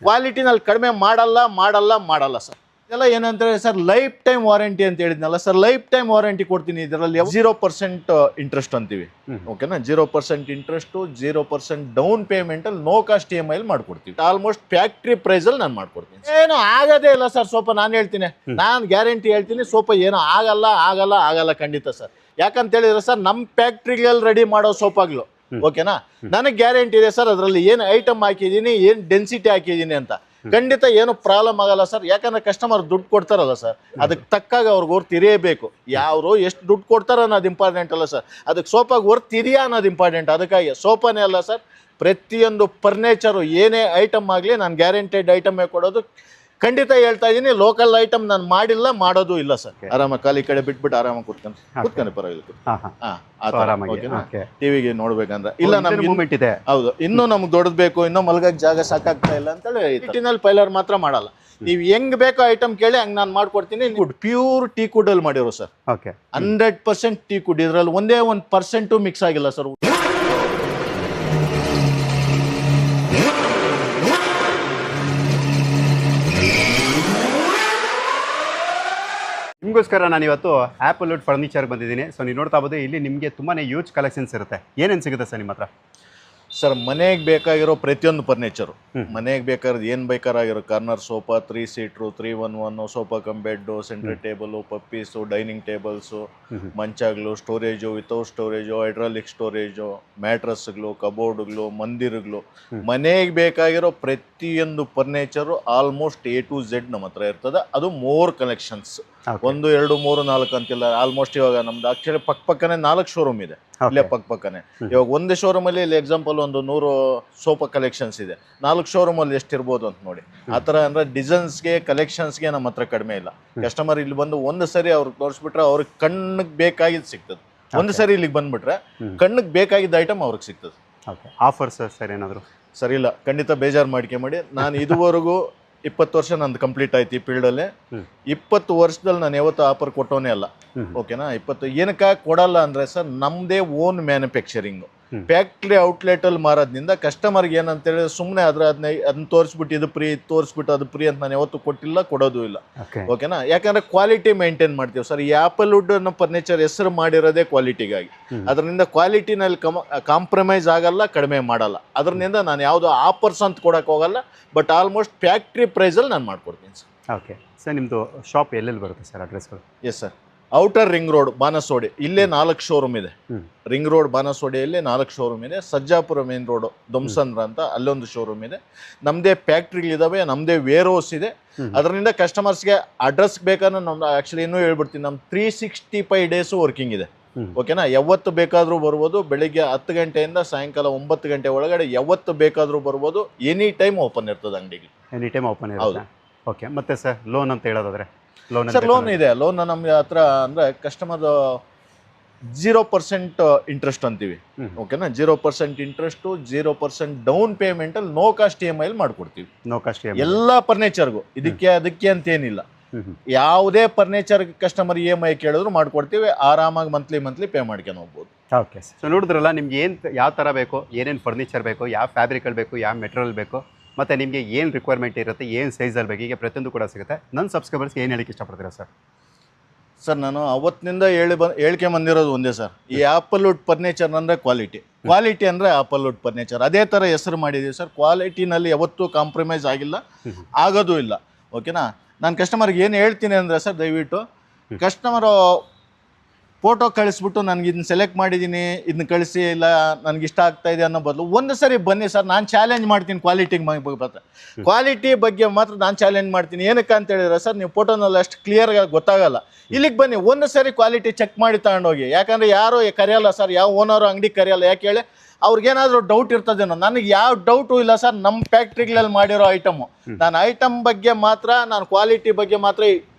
ಕ್ವಾಲಿಟಿನಲ್ಲಿ ಕಡಿಮೆ ಮಾಡಲ್ಲ ಸರ್. ಇದೆಲ್ಲ ಏನಂತಾರೆ ಸರ್, ಲೈಫ್ ಟೈಮ್ ವಾರಂಟಿ ಅಂತ ಹೇಳಿದ್ನಲ್ಲ ಸರ್, ಲೈಫ್ ಟೈಮ್ ವಾರಂಟಿ ಕೊಡ್ತೀನಿ. ಇದರಲ್ಲಿ 0% ಇಂಟ್ರೆಸ್ಟ್ ಅಂತೀವಿ, ಓಕೆನಾ. 0% ಇಂಟ್ರೆಸ್ಟ್, 0% ಡೌನ್ ಪೇಮೆಂಟ್ ಅಲ್ಲಿ ನೋ ಕಾಸ್ಟ್ EMI ಮಾಡ್ಕೊಡ್ತೀವಿ. ಆಲ್ಮೋಸ್ಟ್ ಫ್ಯಾಕ್ಟ್ರಿ ಪ್ರೈಸ್ ಅಲ್ಲಿ ನಾನು ಮಾಡ್ಕೊಡ್ತೀನಿ. ಏನು ಆಗೋದೇ ಇಲ್ಲ ಸರ್ ಸೋಫಾ. ನಾನು ಹೇಳ್ತೀನಿ, ನಾನು ಗ್ಯಾರಂಟಿ ಹೇಳ್ತೀನಿ, ಸೋಫಾ ಏನೋ ಆಗಲ್ಲ ಖಂಡಿತ ಸರ್. ಯಾಕಂತ ಹೇಳಿದ್ರೆ ಸರ್, ನಮ್ಮ ಫ್ಯಾಕ್ಟ್ರಿಗಳಲ್ಲಿ ರೆಡಿ ಮಾಡೋ ಸೋಫಾಗಳು, ಓಕೆನಾ, ನನಗೆ ಗ್ಯಾರಂಟಿ ಇದೆ ಸರ್. ಅದರಲ್ಲಿ ಏನು ಐಟಮ್ ಹಾಕಿದ್ದೀನಿ, ಏನು ಡೆನ್ಸಿಟಿ ಹಾಕಿದ್ದೀನಿ ಅಂತ ಖಂಡಿತ ಏನು ಪ್ರಾಬ್ಲಮ್ ಆಗಲ್ಲ ಸರ್. ಯಾಕಂದ್ರೆ ಕಸ್ಟಮರ್ ದುಡ್ಡು ಕೊಡ್ತಾರಲ್ಲ ಸರ್, ಅದಕ್ಕೆ ತಕ್ಕಾಗ ಅವ್ರಿಗೆ ವರ್ತ್ ಇರಬೇಕು. ಯಾರು ಎಷ್ಟು ದುಡ್ಡು ಕೊಡ್ತಾರ ಅನ್ನೋದು ಇಂಪಾರ್ಟೆಂಟ್ ಅಲ್ಲ ಸರ್, ಅದಕ್ಕೆ ಸೋಫಾಗೆ ವರ್ತ್ ಇದೆಯಾ ಅನ್ನೋದು ಇಂಪಾರ್ಟೆಂಟ್. ಅದಕ್ಕಾಗಿ ಸೋಫಾನೇ ಅಲ್ಲ ಸರ್, ಪ್ರತಿಯೊಂದು ಫರ್ನಿಚರು ಏನೇ ಐಟಮ್ ಆಗಲಿ ನಾನು ಗ್ಯಾರಂಟೆಡ್ ಐಟಮೇ ಕೊಡೋದು. ಖಂಡಿತ ಹೇಳ್ತಾ ಇದ್ದೀನಿ, ಲೋಕಲ್ ಐಟಮ್ ನಾನು ಮಾಡಿಲ್ಲ, ಮಾಡೋದು ಇಲ್ಲ ಸರ್. ಆರಾಮಾಗಿ ಖಾಲಿ ಕಡೆ ಬಿಟ್ಬಿಟ್ಟು ಆರಾಮಾಗಿ ಕೂತ್ಕೊಂಡು ಪರವಾಗಿಲ್ಲ. ಟಿವಿಗೆ ನೋಡ್ಬೇಕಂದ್ರೆ ಇಲ್ಲ, ನಮ್ಗೆ ಇದೆ ಹೌದು, ಇನ್ನೂ ನಮ್ಗೆ ದೊಡ್ಡದು ಬೇಕು, ಇನ್ನೂ ಮಲ್ಗಕ್ಕೆ ಜಾಗ ಸಾಕಾಗ್ತಾ ಇಲ್ಲ ಅಂತೇಳಿ ಸಿಟಿನಲ್ಲಿ ಪೈಲರ್ ಮಾತ್ರ ಮಾಡಲ್ಲ. ನೀವು ಹೆಂಗ್ ಬೇಕೋ ಐಟಮ್ ಕೇಳಿ ಹಂಗೆ ನಾನು ಮಾಡ್ಕೊಡ್ತೀನಿ. ಪ್ಯೂರ್ ಟೀ ಕುಡ್ ಅಲ್ಲಿ ಮಾಡಿರೋ ಸರ್, 100% ಟೀ ಕುಡ್. ಇದ್ರಲ್ಲಿ ಒಂದೇ 1% ಮಿಕ್ಸ್ ಆಗಿಲ್ಲ ಸರ್. ನಿಮಗೋಸ್ಕರ ನಾನು ಇವತ್ತು ಆ್ಯಪಲ್ ವುಡ್ ಫರ್ನಿಚರ್ ಬಂದಿದ್ದೀನಿ. ಸೊ ನೀವು ನೋಡ್ತಾ ಇರ್ಬೋದು, ಇಲ್ಲಿ ನಿಮಗೆ ತುಂಬಾ ಯೂಜ್ ಕಲೆಕ್ಷನ್ಸ್ ಇರುತ್ತೆ. ಏನೇನು ಸಿಗುತ್ತೆ ಸರ್ ನಿಮ್ಮ ಹತ್ರ? ಸರ್, ಮನೆಗೆ ಬೇಕಾಗಿರೋ ಪ್ರತಿಯೊಂದು ಫರ್ನಿಚರು, ಮನೆಗೆ ಬೇಕಾಗಿರೋದು ಏನು ಬೇಕಾಗಿರೋ corner sofa, 3 seater, 3-1-1 sofa cum bed, centre table, ಪಪ್ಪೀಸು, ಡೈನಿಂಗ್ ಟೇಬಲ್ಸು, ಮಂಚಗಳು, storage, without storage, hydraulic storage, ಮ್ಯಾಟ್ರಸ್ಗಳು, ಕಬೋರ್ಡ್ಗಳು, ಮಂದಿರಗಳು, ಮನೆಗೆ ಬೇಕಾಗಿರೋ ಪ್ರತಿಯೊಂದು furniture almost A to Z ನಮ್ಮ ಹತ್ರ ಇರ್ತದೆ. ಅದು ಮೋರ್ ಕಲೆಕ್ಷನ್ಸ್, 1, 2, 3, 4 ಅಂತಿಲ್ಲ. ಆಲ್ಮೋಸ್ಟ್ ಇವಾಗ ನಮ್ದು ಆಕ್ಚುಲಿ ಪಕ್ಕನೆ 4 ಶೋರೂಮ್ ಇದೆ. ಇಲ್ಲೇ ಪಕ್ಕನೆ ಇವಾಗ ಒಂದು ಶೋರೂಮ್ ಅಲ್ಲಿ ಇಲ್ಲಿ ಎಕ್ಸಾಂಪಲ್ ಒಂದು 100 ಸೋಫಾ ಕಲೆಕ್ಷನ್ಸ್ ಇದೆ. 4 ಶೋರೂಮ್ ಅಲ್ಲಿ ಎಷ್ಟಿರ್ಬೋದು ಅಂತ ನೋಡಿ. ಆತರ ಅಂದ್ರೆ ಡಿಸೈನ್ಸ್ಗೆ, ಕಲೆಕ್ಷನ್ಸ್ಗೆ ನಮ್ಮ ಹತ್ರ ಕಡಿಮೆ ಇಲ್ಲ. ಕಸ್ಟಮರ್ ಇಲ್ಲಿ ಬಂದು ಒಂದು ಸರಿ ಅವ್ರಿಗೆ ತೋರಿಸ್ಬಿಟ್ರೆ ಅವ್ರಿಗೆ ಕಣ್ಣಿಗೆ ಬೇಕಾಗಿದ್ದು ಸಿಗ್ತದೆ. ಒಂದು ಸರಿ ಇಲ್ಲಿಗೆ ಬಂದ್ಬಿಟ್ರೆ ಕಣ್ಣಿಗೆ ಬೇಕಾಗಿದ್ದ ಐಟಮ್ ಅವ್ರಿಗೆ ಸಿಗ್ತದೆ. ಆಫರ್ಸ್ ಸರ್ ಏನಾದ್ರು? ಸರಿ ಇಲ್ಲ, ಖಂಡಿತ ಬೇಜಾರು ಮಾಡ್ಕೊಂಬೇಡಿ. ನಾನು ಇದುವರೆಗೂ 20 ವರ್ಷ ನಂದು ಕಂಪ್ಲೀಟ್ ಆಯ್ತು ಈ ಫೀಲ್ಡಲ್ಲಿ. 20 ವರ್ಷದಲ್ಲಿ ನಾನು ಯಾವತ್ತೂ ಆಫರ್ ಕೊಟ್ಟೋನೇ ಅಲ್ಲ, ಓಕೆನಾ. 20 ಏನಕ್ಕೆ ಕೊಡಲ್ಲ ಅಂದರೆ ಸರ್, ನಮ್ಮದೇ ಓನ್ ಮ್ಯಾನುಫ್ಯಾಕ್ಚರಿಂಗು, ಫ್ಯಾಕ್ಟ್ರಿ ಔಟ್ಲೆಟ್ ಅಲ್ಲಿ ಮಾರೋದ್ರಿಂದ ಕಸ್ಟಮರ್ಗೆ ಏನಂತೇಳಿ ಸುಮ್ಮನೆ ಅದನ್ನ ತೋರಿಸ್ಬಿಟ್ಟು ಇದು ಫ್ರೀ, ತೋರಿಸ್ಬಿಟ್ಟು ಅದು ಫ್ರೀ ಅಂತ ನಾನು ಯಾವತ್ತೂ ಕೊಟ್ಟಿಲ್ಲ, ಕೊಡೋದು ಇಲ್ಲ, ಓಕೆನಾ. ಯಾಕಂದ್ರೆ ಕ್ವಾಲಿಟಿ ಮೇಂಟೈನ್ ಮಾಡ್ತೀವಿ ಸರ್. ಈ ಆಪಲ್ ವುಡ್ ಅನ್ನೋ ಫರ್ನಿಚರ್ ಹೆಸರು ಮಾಡಿರೋದೇ ಕ್ವಾಲಿಟಿಗಾಗಿ. ಅದರಿಂದ ಕ್ವಾಲಿಟಿನಲ್ಲಿ ಕಾಂಪ್ರಮೈಸ್ ಆಗಲ್ಲ, ಕಡಿಮೆ ಮಾಡಲ್ಲ. ಅದರಿಂದ ನಾನು ಯಾವುದೋ ಆಫರ್ಸ್ ಅಂತ ಕೊಡೋಕೆ ಹೋಗಲ್ಲ, ಬಟ್ ಆಲ್ಮೋಸ್ಟ್ ಫ್ಯಾಕ್ಟ್ರಿ ಪ್ರೈಸಲ್ಲಿ ನಾನು ಮಾಡ್ಕೊಡ್ತೀನಿ ಸರ್. ಓಕೆ ಸರ್, ನಿಮ್ಮದು ಶಾಪ್ ಎಲ್ಲೆಲ್ಲಿ ಬರುತ್ತೆ ಸರ್ ಅಡ್ರೆಸ್ಗಳು? Yes sir, outer ring road Banasawadi, ಇಲ್ಲೇ 4 ಶೋರೂಮ್ ಇದೆ. ರಿಂಗ್ ರೋಡ್ ಬಾನಸವಾಡಿಯಲ್ಲಿ 4 ಶೋರೂಮ್ ಇದೆ. ಸಜ್ಜಾಪುರ ಮೇನ್ ರೋಡ್ ದೊಮ್ಸಂದ್ರ ಅಂತ ಅಲ್ಲೊಂದು ಶೋರೂಮ್ ಇದೆ. ನಮ್ಮದೇ ಫ್ಯಾಕ್ಟ್ರಿಗಳಿದಾವೆ, ನಮ್ಮದೇ ವೇರ್ ಹೌಸ್ ಇದೆ. ಅದರಿಂದ ಕಸ್ಟಮರ್ಸ್ಗೆ ಅಡ್ರೆಸ್ ಬೇಕಾದ್ರೆ ನಮ್ದು ಆ್ಯಕ್ಚುಲಿ ಇನ್ನೂ ಹೇಳ್ಬಿಡ್ತೀನಿ, ನಮ್ಮ 365 ಡೇಸು ವರ್ಕಿಂಗ್ ಇದೆ, ಓಕೆನಾ. ಯಾವತ್ತು ಬೇಕಾದರೂ ಬರ್ಬೋದು. ಬೆಳಿಗ್ಗೆ 10 ಗಂಟೆಯಿಂದ ಸಾಯಂಕಾಲ 9 ಗಂಟೆ ಒಳಗಡೆ ಯಾವತ್ತು ಬೇಕಾದರೂ ಬರ್ಬೋದು. ಎನಿ ಟೈಮ್ ಓಪನ್ ಇರ್ತದೆ ಅಂಗಡಿಗೆ, ಎನಿ ಟೈಮ್ ಓಪನ್ ಇರುತ್ತೆ. ಓಕೆ, ಮತ್ತೆ ಸರ್ ಲೋನ್ ಅಂತ ಹೇಳೋದಾದ್ರೆ? ಸರ್ ಲೋನ್ ಇದೆ. ಲೋನ್ ನಮ್ಗೆ ಹತ್ರ ಅಂದರೆ ಕಸ್ಟಮರ್ 0% ಇಂಟ್ರೆಸ್ಟ್ ಅಂತೀವಿ, ಓಕೆನಾ. 0% ಇಂಟ್ರೆಸ್ಟು, 0% ಡೌನ್ ಪೇಮೆಂಟ್ ಅಲ್ಲಿ ನೋ ಕಾಸ್ಟ್ EMI ಮಾಡ್ಕೊಡ್ತೀವಿ. ನೋ ಕಾಸ್ಟ್ ಎಲ್ಲ ಫರ್ನಿಚರ್ಗೂ, ಅದಕ್ಕೆ ಅಂತೇನಿಲ್ಲ. ಯಾವುದೇ ಫರ್ನಿಚರ್ ಕಸ್ಟಮರ್ EMI ಕೇಳಿದ್ರು ಮಾಡ್ಕೊಡ್ತೀವಿ. ಆರಾಮಾಗಿ ಮಂತ್ಲಿ ಪೇ ಮಾಡ್ಕೊಂಡು ಹೋಗ್ಬೋದು. ಓಕೆ, ಸೊ ನೋಡಿದ್ರಲ್ಲ, ನಿಮ್ಗೆ ಯಾವ ಥರ ಬೇಕು, ಏನೇನು ಫರ್ನಿಚರ್ ಬೇಕು, ಯಾವ ಫ್ಯಾಬ್ರಿಕಲ್ಲಿ ಬೇಕು, ಯಾವ ಮೆಟೀರಿಯಲ್ ಬೇಕು, ಮತ್ತು ನಿಮಗೆ ಏನು ರಿಕ್ವೈರ್ಮೆಂಟ್ ಇರುತ್ತೆ, ಏನು ಸೈಜಲ್ಲಿ ಬೇಕು, ಹೀಗೆ ಪ್ರತಿಯೊಂದು ಕೂಡ ಸಿಗುತ್ತೆ. ನನ್ನ ಸಬ್ಸ್ಕ್ರೈಬರ್ಸ್ಗೆ ಏನು ಹೇಳಕ್ಕೆ ಇಷ್ಟಪಡ್ತೀರಾ ಸರ್? ಸರ್, ನಾನು ಅವತ್ತಿನಿಂದ ಹೇಳ್ಕೊಂಬಂದಿರೋದು ಒಂದೇ ಸರ್, ಈ ಆಪಲ್ ವುಡ್ ಫರ್ನಿಚರ್ ಅಂದರೆ ಕ್ವಾಲಿಟಿ ಅಂದರೆ ಆಪಲ್ ವುಡ್ ಫರ್ನಿಚರ್. ಅದೇ ಥರ ಹೆಸರು ಮಾಡಿದ್ದೀವಿ ಸರ್. ಕ್ವಾಲಿಟಿನಲ್ಲಿ ಯಾವತ್ತೂ ಕಾಂಪ್ರಮೈಸ್ ಆಗಿಲ್ಲ, ಆಗೋದು ಇಲ್ಲ, ಓಕೆನಾ. ನಾನು ಕಸ್ಟಮರ್ಗೆ ಏನು ಹೇಳ್ತೀನಿ ಅಂದರೆ ಸರ್, ದಯವಿಟ್ಟು ಕಸ್ಟಮರು ಫೋಟೋ ಕಳಿಸ್ಬಿಟ್ಟು ನನಗೆ ಇದನ್ನ ಸೆಲೆಕ್ಟ್ ಮಾಡಿದ್ದೀನಿ, ಇದನ್ನ ಕಳಿಸಿ, ಇಲ್ಲ ನನಗೆ ಇಷ್ಟ ಆಗ್ತಾ ಇದೆ ಅನ್ನೋ ಬದಲು ಒಂದು ಸರಿ ಬನ್ನಿ ಸರ್, ನಾನು ಚಾಲೆಂಜ್ ಮಾಡ್ತೀನಿ. ಕ್ವಾಲಿಟಿ ಬಗ್ಗೆ ಮಾತ್ರ ನಾನು ಚಾಲೆಂಜ್ ಮಾಡ್ತೀನಿ. ಏನಕ್ಕೆ ಅಂತ ಹೇಳಿದ್ರೆ ಸರ್, ನೀವು ಫೋಟೋನಲ್ಲಿ ಅಷ್ಟು ಕ್ಲಿಯರ್ಗೆ ಗೊತ್ತಾಗಲ್ಲ. ಇಲ್ಲಿಗೆ ಬನ್ನಿ, ಒಂದು ಸರಿ ಕ್ವಾಲಿಟಿ ಚೆಕ್ ಮಾಡಿ ತಗೊಂಡೋಗಿ. ಯಾಕಂದರೆ ಯಾರು ಕರೆಯಲ್ಲ ಸರ್, ಯಾವ ಓನರು ಅಂಗಡಿ ಕರೆಯಲ್ಲ. ಯಾಕೆ ಹೇಳಿ, ಅವ್ರಿಗೇನಾದರೂ ಡೌಟ್ ಇರ್ತದೇನೋ. ನನಗೆ ಯಾವ ಡೌಟು ಇಲ್ಲ ಸರ್. ನಮ್ಮ ಫ್ಯಾಕ್ಟ್ರಿಗಳಲ್ಲಿ ಮಾಡಿರೋ ಐಟಮು, ನಾನು ಐಟಮ್ ಬಗ್ಗೆ ಮಾತ್ರ, ನಾನು ಕ್ವಾಲಿಟಿ ಬಗ್ಗೆ ಮಾತ್ರ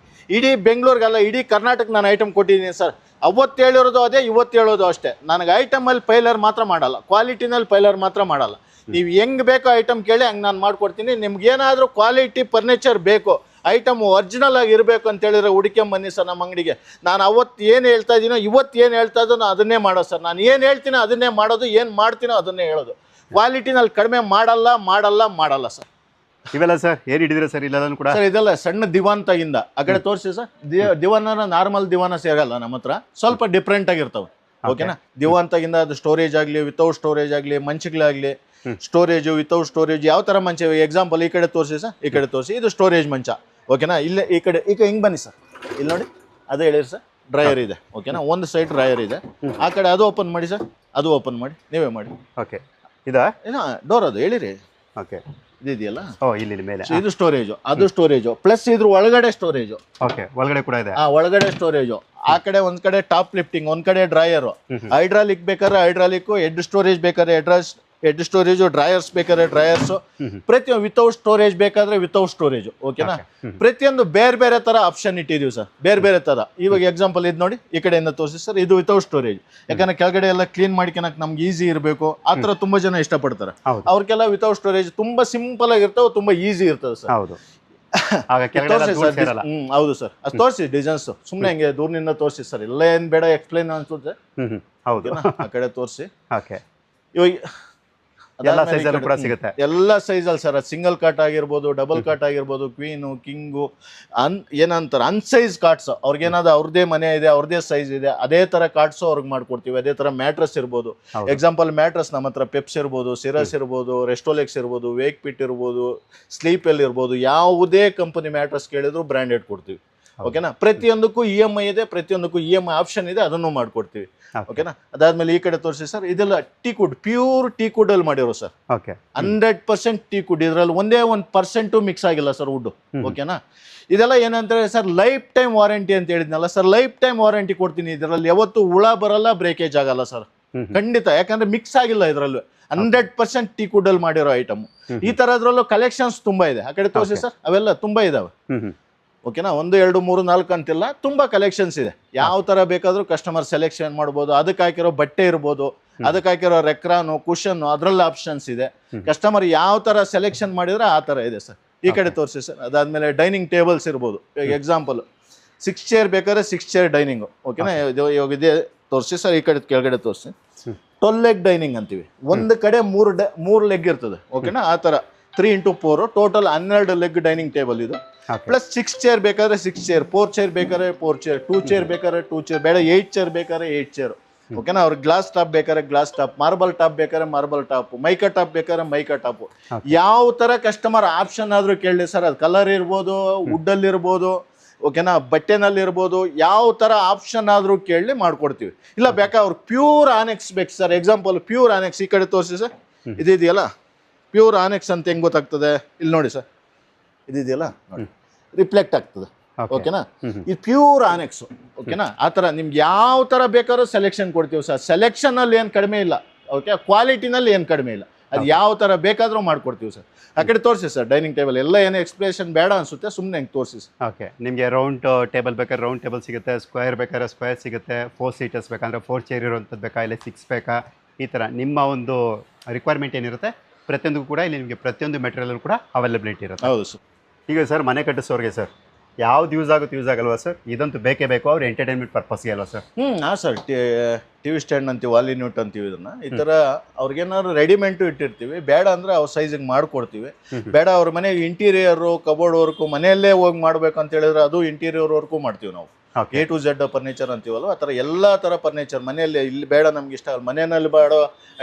ಇಡೀ ಬೆಂಗಳೂರಿಗಲ್ಲ, ಇಡೀ ಕರ್ನಾಟಕ ನಾನು ಐಟಮ್ ಕೊಟ್ಟಿದ್ದೀನಿ ಸರ್. ಅವತ್ತು ಹೇಳಿರೋದು ಅದೇ, ಇವತ್ತು ಹೇಳೋದು ಅಷ್ಟೇ. ನನಗೆ ಐಟಮಲ್ಲಿ ಫೈಲರ್ ಮಾತ್ರ ಮಾಡಲ್ಲ, ಕ್ವಾಲಿಟಿನಲ್ಲಿ ಫೈಲರ್ ಮಾತ್ರ ಮಾಡಲ್ಲ. ನೀವು ಹೆಂಗೆ ಬೇಕೋ ಐಟಮ್ ಕೇಳಿ ಹಂಗೆ ನಾನು ಮಾಡ್ಕೊಡ್ತೀನಿ. ನಿಮ್ಗೇನಾದರೂ ಕ್ವಾಲಿಟಿ ಫರ್ನಿಚರ್ ಬೇಕು, ಐಟಮ್ ಒರಿಜಿನಲ್ ಆಗಿ ಇರಬೇಕು ಅಂತ ಹೇಳಿದ್ರೆ ಹುಡುಕೊಂಬನ್ನಿ ಸರ್ ನಮ್ಮ ಅಂಗಡಿಗೆ. ನಾನು ಅವತ್ತು ಏನು ಹೇಳ್ತಾ ಇದ್ದೀನೋ, ಇವತ್ತು ಏನು ಹೇಳ್ತಾ ಇದ್ದೀನೋ ಅದನ್ನೇ ಮಾಡೋದು ಸರ್. ನಾನು ಏನು ಹೇಳ್ತೀನೋ ಅದನ್ನೇ ಮಾಡೋದು, ಏನು ಮಾಡ್ತೀನೋ ಅದನ್ನೇ ಹೇಳೋದು. ಕ್ವಾಲಿಟಿನಲ್ಲಿ ಕಡಿಮೆ ಮಾಡಲ್ಲ ಸರ್. ಇವೆಲ್ಲ ಸರ್ ಏನು ಹಿಡಿದಿರ ಸರ್ ಇಲ್ಲದನ್ನು ಕೂಡ? ಸರ್ ಇದೆಲ್ಲ ಸಣ್ಣ ದಿವಾನ್ ತಗಿಂದ ಆ ಕಡೆ ತೋರಿಸಿ ಸರ್. ದಿವಾನ ನಾರ್ಮಲ್ ದಿವಾನ ಸಿಗಲ್ಲ ನಮ್ಮ ಹತ್ರ, ಸ್ವಲ್ಪ ಡಿಫ್ರೆಂಟ್ ಆಗಿರ್ತಾವೆ. ಓಕೆನಾ, ದಿವಾನ್ ತಗಿಂದ ಅದು ಸ್ಟೋರೇಜ್ ಆಗಲಿ, ವಿತೌಟ್ ಸ್ಟೋರೇಜ್ ಆಗಲಿ, ಮಂಚಗಳಾಗಲಿ, ಸ್ಟೋರೇಜು ವಿತೌಟ್ ಸ್ಟೋರೇಜ್ ಯಾವ ಥರ ಮಂಚ. ಎಕ್ಸಾಂಪಲ್ ಈ ಕಡೆ ತೋರಿಸಿ ಸರ್, ಈ ಕಡೆ ತೋರಿಸಿ, ಇದು ಸ್ಟೋರೇಜ್ ಮಂಚ. ಓಕೆನಾ, ಇಲ್ಲೇ ಈ ಕಡೆ ಈಗ ಹಿಂಗೆ ಬನ್ನಿ ಸರ್, ಇಲ್ಲಿ ನೋಡಿ ಅದೇ ಹೇಳಿರಿ ಸರ್, ಡ್ರೈಯರ್ ಇದೆ. ಓಕೆನಾ, ಒಂದು ಸೈಡ್ ಡ್ರೈಯರ್ ಇದೆ, ಆ ಕಡೆ ಅದು ಓಪನ್ ಮಾಡಿ ಸರ್, ಅದು ಓಪನ್ ಮಾಡಿ, ನೀವೇ ಮಾಡಿ. ಓಕೆ, ಇದಾ ಏನೋ ಡೋರ್ ಅದು ಹೇಳಿರಿ. ಓಕೆ, ಇದೆಯಲ್ಲ, ಓ ಇಲ್ಲಿ ಮೇಲೆ ಇದು ಸ್ಟೋರೇಜು, ಅದು ಸ್ಟೋರೇಜು, ಪ್ಲಸ್ ಇದ್ರ ಒಳಗಡೆ ಸ್ಟೋರೇಜು. ಓಕೆ, ಒಳಗಡೆ ಕೂಡ ಇದೆ. ಒಳಗಡೆ ಸ್ಟೋರೇಜು, ಆ ಕಡೆ ಒಂದ್ ಕಡೆ ಟಾಪ್ ಲಿಫ್ಟಿಂಗ್, ಒಂದ್ ಕಡೆ ಡ್ರೈಯರ್. ಹೈಡ್ರಾಲಿಕ್ ಬೇಕಾದ್ರೆ ಹೈಡ್ರಾಲಿಕ್, ಹೆಡ್ ಸ್ಟೋರೇಜ್ ಬೇಕಾದ್ರೆ ಹೆಡ್ ಸ್ಟೋರೇಜು, ಡ್ರೈಯರ್ಸ್ ಬೇಕಾದ್ರೆ ಡ್ರೈಯರ್ಸ್, ಪ್ರತಿಯೊಂದು ವಿತೌಟ್ ಸ್ಟೋರೇಜ್ ಬೇಕಾದ್ರೆ ವಿತೌಟ್ ಸ್ಟೋರೇಜ್. ಓಕೆನಾ, ಪ್ರತಿಯೊಂದು ಬೇರೆ ಬೇರೆ ತರ ಆಪ್ಷನ್ ಇಟ್ಟಿದೀವಿ ಸರ್, ಬೇರೆ ಬೇರೆ ತರ. ಇವಾಗ ಎಕ್ಸಾಂಪಲ್ ಇದು ನೋಡಿ, ಈ ಕಡೆಯಿಂದ ತೋರಿಸಿ ಸರ್, ಇದು ವಿತೌಟ್ ಸ್ಟೋರೇಜ್. ಯಾಕಂದ್ರೆ ಕೆಳಗಡೆ ಎಲ್ಲ ಕ್ಲೀನ್ ಮಾಡ್ಕೊಳಕ್ ನಮ್ಗೆ ಈಸಿ ಇರಬೇಕು, ಆ ತರ ತುಂಬಾ ಜನ ಇಷ್ಟಪಡ್ತಾರೆ. ಅವ್ರಿಗೆಲ್ಲ ವಿತೌಟ್ ಸ್ಟೋರೇಜ್ ತುಂಬಾ ಸಿಂಪಲ್ ಆಗಿರ್ತಾವೆ, ತುಂಬಾ ಈಸಿ ಇರ್ತದೆ ಸರ್. ಹೌದು ಹೌದು ಸರ್, ಅದು ತೋರಿಸಿ ಡಿಸೈನ್ಸ್, ಸುಮ್ಮನೆ ಹಂಗೆ ದೂರನಿಂದ ತೋರಿಸಿ ಸರ್, ಎಲ್ಲ ಏನ್ ಬೇಡ ಎಕ್ಸ್ಪ್ಲೈನ್ ಅನ್ಸುತ್ತೆ. ಹೌದು, ಆ ಕಡೆ ತೋರಿಸಿ. ಓಕೆ, ಇವಾಗ ಎಲ್ಲ ಸೈಜಲ್ಲೂ ಕೂಡ ಸಿಗುತ್ತೆ. ಎಲ್ಲ ಸೈಜಲ್ಲಿ ಸರ್, ಸಿಂಗಲ್ ಕಾಟ್ ಆಗಿರ್ಬೋದು, ಡಬಲ್ ಕಾಟ್ ಆಗಿರ್ಬೋದು, ಕ್ವೀನು, ಕಿಂಗು, ಏನಂತಾರೆ ಅನ್ಸೈಜ್ ಕಾಟ್ಸ್. ಅವ್ರಿಗೇನಾದ್ರು ಅವ್ರದೇ ಮನೆ ಇದೆ, ಅವ್ರದೇ ಸೈಜ್ ಇದೆ, ಅದೇ ತರ ಕಾಟ್ಸ್ ಅವ್ರಿಗೆ ಮಾಡ್ಕೊಡ್ತೀವಿ. ಅದೇ ತರ ಮ್ಯಾಟ್ರಸ್ ಇರ್ಬೋದು. ಎಕ್ಸಾಂಪಲ್ ಮ್ಯಾಟ್ರಸ್ ನಮ್ಮ ಹತ್ರ ಪೆಪ್ಸ್ ಇರ್ಬೋದು, ಸಿರಸ್ ಇರ್ಬೋದು, ರೆಸ್ಟೋಲೆಕ್ಸ್ ಇರ್ಬೋದು, ವೇಕ್ ಪಿಟ್ ಇರ್ಬೋದು, ಸ್ಲೀಪ್ ಎಲ್ ಇರ್ಬೋದು, ಯಾವುದೇ ಕಂಪನಿ ಮ್ಯಾಟ್ರಸ್ ಕೇಳಿದ್ರು ಬ್ರ್ಯಾಂಡೆಡ್ ಕೊಡ್ತೀವಿ. ಓಕೆನಾ, ಪ್ರತಿಯೊಂದಕ್ಕೂ EMI ಇದೆ, ಪ್ರತಿಯೊಂದಕ್ಕೂ EMI ಆಪ್ಷನ್ ಇದೆ, ಅದನ್ನು ಮಾಡ್ಕೊಡ್ತೀವಿ. ಓಕೆನಾ, ಅದಾದ್ಮೇಲೆ ಈ ಕಡೆ ತೋರಿಸಿ ಸರ್, ಇದೆಲ್ಲ ಟೀಕುಡ್, ಪ್ಯೂರ್ ಟೀಕುಡ್ ಅಲ್ಲಿ ಮಾಡಿರೋ ಸರ್. 100% ಟೀಕುಡ್, ಇದರಲ್ಲಿ ಒಂದೇ 1% ಮಿಕ್ಸ್ ಆಗಿಲ್ಲ ಸರ್ ವುಡ್. ಓಕೆನಾ, ಇದೆಲ್ಲ ಏನಂತಾರೆ ಸರ್, ಲೈಫ್ ಟೈಮ್ ವಾರಂಟಿ ಅಂತ ಹೇಳಿದ್ನಲ್ಲ ಸರ್, ಲೈಫ್ ಟೈಮ್ ವಾರಂಟಿ ಕೊಡ್ತೀನಿ. ಇದರಲ್ಲಿ ಯಾವತ್ತು ಹುಳ ಬರಲ್ಲ, ಬ್ರೇಕೇಜ್ ಆಗಲ್ಲ ಸರ್, ಖಂಡಿತ. ಯಾಕಂದ್ರೆ ಮಿಕ್ಸ್ ಆಗಿಲ್ಲ ಇದರಲ್ಲೂ, 100% ಟೀಕುಡ್ ಅಲ್ಲಿ ಮಾಡಿರೋ ಐಟಮ್. ಈ ತರದ್ರಲ್ಲೂ ಕಲೆಕ್ಷನ್ಸ್ ತುಂಬಾ ಇದೆ. ಆ ಕಡೆ ತೋರಿಸಿ ಸರ್, ಅವೆಲ್ಲ ತುಂಬಾ ಇದಾವೆ. ಓಕೆನಾ, 1, 2, 3, 4 ಅಂತಿಲ್ಲ, ತುಂಬಾ ಕಲೆಕ್ಷನ್ಸ್ ಇದೆ. ಯಾವ ತರ ಬೇಕಾದ್ರೂ ಕಸ್ಟಮರ್ ಸೆಲೆಕ್ಷನ್ ಮಾಡ್ಬೋದು. ಅದಕ್ಕೆ ಹಾಕಿರೋ ಬಟ್ಟೆ ಇರ್ಬೋದು, ಅದಕ್ಕೆ ಹಾಕಿರೋ ರೆಕ್ರಾನು, ಕುಷನ್, ಅದ್ರಲ್ಲಿ ಆಪ್ಷನ್ಸ್ ಇದೆ. ಕಸ್ಟಮರ್ ಯಾವ ತರ ಸೆಲೆಕ್ಷನ್ ಮಾಡಿದ್ರೆ ಆ ತರ ಇದೆ ಸರ್. ಈ ಕಡೆ ತೋರಿಸಿ ಸರ್. ಅದಾದ್ಮೇಲೆ ಡೈನಿಂಗ್ ಟೇಬಲ್ಸ್ ಇರ್ಬೋದು. ಎಕ್ಸಾಂಪಲ್ 6 ಚೇರ್ ಬೇಕಾದ್ರೆ 6 ಚೇರ್ ಡೈನಿಂಗ್. ಓಕೆನಾ, ಇವಾಗ ಇದೇ ತೋರಿಸಿ ಸರ್. ಈ ಕಡೆ ಕೆಳಗಡೆ ತೋರಿಸಿ, 12 ಲೆಗ್ ಡೈನಿಂಗ್ ಅಂತೀವಿ. ಒಂದು ಕಡೆ 3 ಲೆಗ್ ಇರ್ತದೆ. ಓಕೆನಾ, ಆ ತರ 3x4 total 12 leg dining table ಇದು. ಪ್ಲಸ್ 6 ಚೇರ್ ಬೇಕಾದ್ರೆ 6 ಚೇರ್, 4 ಚೇರ್ ಬೇಕಾದ್ರೆ 4 ಚೇರ್, 2 ಚೇರ್ ಬೇಕಾದ್ರೆ 2 ಚೇರ್, ಬೇಡ 8 ಚೇರ್ ಬೇಕಾದ್ರೆ 8 ಚೇರ್. ಓಕೆನಾ, ಅವ್ರಿಗೆ ಗ್ಲಾಸ್ ಟಾಪ್ ಬೇಕಾದ್ರೆ ಗ್ಲಾಸ್ ಟಾಪ್, ಮಾರ್ಬಲ್ ಟಾಪ್ ಬೇಕಾದ್ರೆ ಮಾರ್ಬಲ್ ಟಾಪ್, ಮೈಕಾ ಟಾಪ್ ಬೇಕಾದ್ರೆ ಮೈಕಾ ಟಾಪ್. ಯಾವ ತರ ಕಸ್ಟಮರ್ ಆಪ್ಷನ್ ಆದ್ರೂ ಕೇಳಿ ಸರ್, ಅದು ಕಲರ್ ಇರ್ಬೋದು, ವುಡ್ ಅಲ್ಲಿ ಇರ್ಬೋದು, ಓಕೆನಾ, ಬಟ್ಟೆನಲ್ಲಿ ಇರ್ಬೋದು, ಯಾವ ತರ ಆಪ್ಷನ್ ಆದ್ರೂ ಕೇಳಿ ಮಾಡ್ಕೊಡ್ತೀವಿ. ಇಲ್ಲ ಬೇಕಾ ಅವ್ರು ಪ್ಯೂರ್ ಆನೆಕ್ಸ್ ಬೇಕು ಸರ್. ಎಕ್ಸಾಂಪಲ್ ಪ್ಯೂರ್ ಆನೆಕ್ಸ್, ಈ ಕಡೆ ತೋರಿಸಿ ಸರ್. ಇದೆಯಲ್ಲ ಪ್ಯೂರ್ ಆನೆಕ್ಸ್ ಅಂತ ಹೆಂಗ್ ಗೊತ್ತಾಗ್ತದೆ, ಇಲ್ಲಿ ನೋಡಿ ಸರ್, ಇದೆಯಲ್ಲ ನೋಡಿ, ರಿಫ್ಲೆಕ್ಟ್ ಆಗ್ತದೆ. ಓಕೆನಾ, ಇದು ಪ್ಯೂರ್ ಆನೆಕ್ಸ್. ಓಕೆನಾ, ಆ ತರ ನಿಮ್ಗೆ ಯಾವ ತರ ಬೇಕಾದ್ರೂ ಸೆಲೆಕ್ಷನ್ ಕೊಡ್ತೀವಿ ಸರ್. ಸೆಲೆಕ್ಷನ್ ಅಲ್ಲಿ ಏನು ಕಡಿಮೆ ಇಲ್ಲ. ಓಕೆ, ಕ್ವಾಲಿಟಿನಲ್ಲಿ ಏನು ಕಡಿಮೆ ಇಲ್ಲ. ಅದು ಯಾವ ತರ ಬೇಕಾದ್ರೂ ಮಾಡ್ಕೊಡ್ತೀವಿ ಸರ್. ಆ ಕಡೆ ತೋರಿಸಿ ಸರ್ ಡೈನಿಂಗ್ ಟೇಬಲ್. ಎಲ್ಲ ಏನು ಎಕ್ಸ್ಪ್ರೆಷನ್ ಬೇಡ ಅನ್ಸುತ್ತೆ, ಸುಮ್ಮನೆ ಹೆಂಗೆ ತೋರಿಸಿ ಸರ್. ಓಕೆ, ನಿಮಗೆ ರೌಂಡ್ ಟೇಬಲ್ ಬೇಕಾದ್ರೆ ರೌಂಡ್ ಟೇಬಲ್ ಸಿಗುತ್ತೆ, ಸ್ಕ್ವೇರ್ ಬೇಕಾದ್ರೆ ಸ್ಕ್ವೇರ್ ಸಿಗುತ್ತೆ, 4 ಸೀಟರ್ಸ್ ಬೇಕಂದ್ರೆ 4 ಚೇರ್ ಇರುವಂಥದ್ದು ಬೇಕಾ, ಇಲ್ಲ 6 ಬೇಕಾ, ಈ ಥರ ನಿಮ್ಮ ಒಂದು ರಿಕ್ವೈರ್ಮೆಂಟ್ ಏನಿರುತ್ತೆ ಪ್ರತಿಯೊಂದು ಕೂಡ ಇಲ್ಲಿ ನಿಮಗೆ ಪ್ರತಿಯೊಂದು ಮೆಟೀರಿಯಲ್ ಕೂಡ ಅವೈಲಬಿಲಿಟಿ ಇರುತ್ತೆ. ಹೌದು ಸರ್. ಈಗ ಸರ್ ಮನೆ ಕಟ್ಟಿಸೋರಿಗೆ ಸರ್ ಯಾವ್ದು ಯೂಸ್ ಆಗುತ್ತೆ ಯೂಸ್ ಆಗಲ್ವಾ ಸರ್? ಇದಂತೂ ಬೇಕೇ ಬೇಕು, ಅವ್ರ ಎಂಟರ್ಟೈನ್ಮೆಂಟ್ ಪರ್ಪಸ್ಗೆ ಅಲ್ವಾ ಸರ್? ಹಾಂ ಸರ್, TV ಸ್ಟ್ಯಾಂಡ್ ಅಂತೀವಿ, ವಾಲಿ ನ್ಯೂಟ್ ಅಂತೀವಿ. ಇದನ್ನ ಈ ಥರ ಅವ್ರಿಗೇನಾದ್ರು ರೆಡಿಮೇಂಟು ಇಟ್ಟಿರ್ತೀವಿ. ಬೇಡ ಅಂದರೆ ಅವ್ರ ಸೈಜಿಗೆ ಮಾಡ್ಕೊಡ್ತೀವಿ. ಬೇಡ ಅವ್ರ ಮನೆಗೆ ಇಂಟೀರಿಯರು, ಕಬೋರ್ಡ್ ವರ್ಕು ಮನೆಯಲ್ಲೇ ಹೋಗಿ ಮಾಡ್ಬೇಕು ಅಂತ ಹೇಳಿದ್ರೆ ಅದು ಇಂಟೀರಿಯರ್ ವರ್ಕು ಮಾಡ್ತೀವಿ ನಾವು. A to Z ಫರ್ನಿಚರ್ ಅಂತೀವಲ್ವ, ಆ ಥರ ಎಲ್ಲ ಥರ ಫರ್ನಿಚರ್ ಮನೆಯಲ್ಲಿ. ಇಲ್ಲಿ ಬೇಡ ನಮ್ಗೆ ಇಷ್ಟ ಆಗಲ್ಲ, ಮನೆಯಲ್ಲಿ ಬೇಡ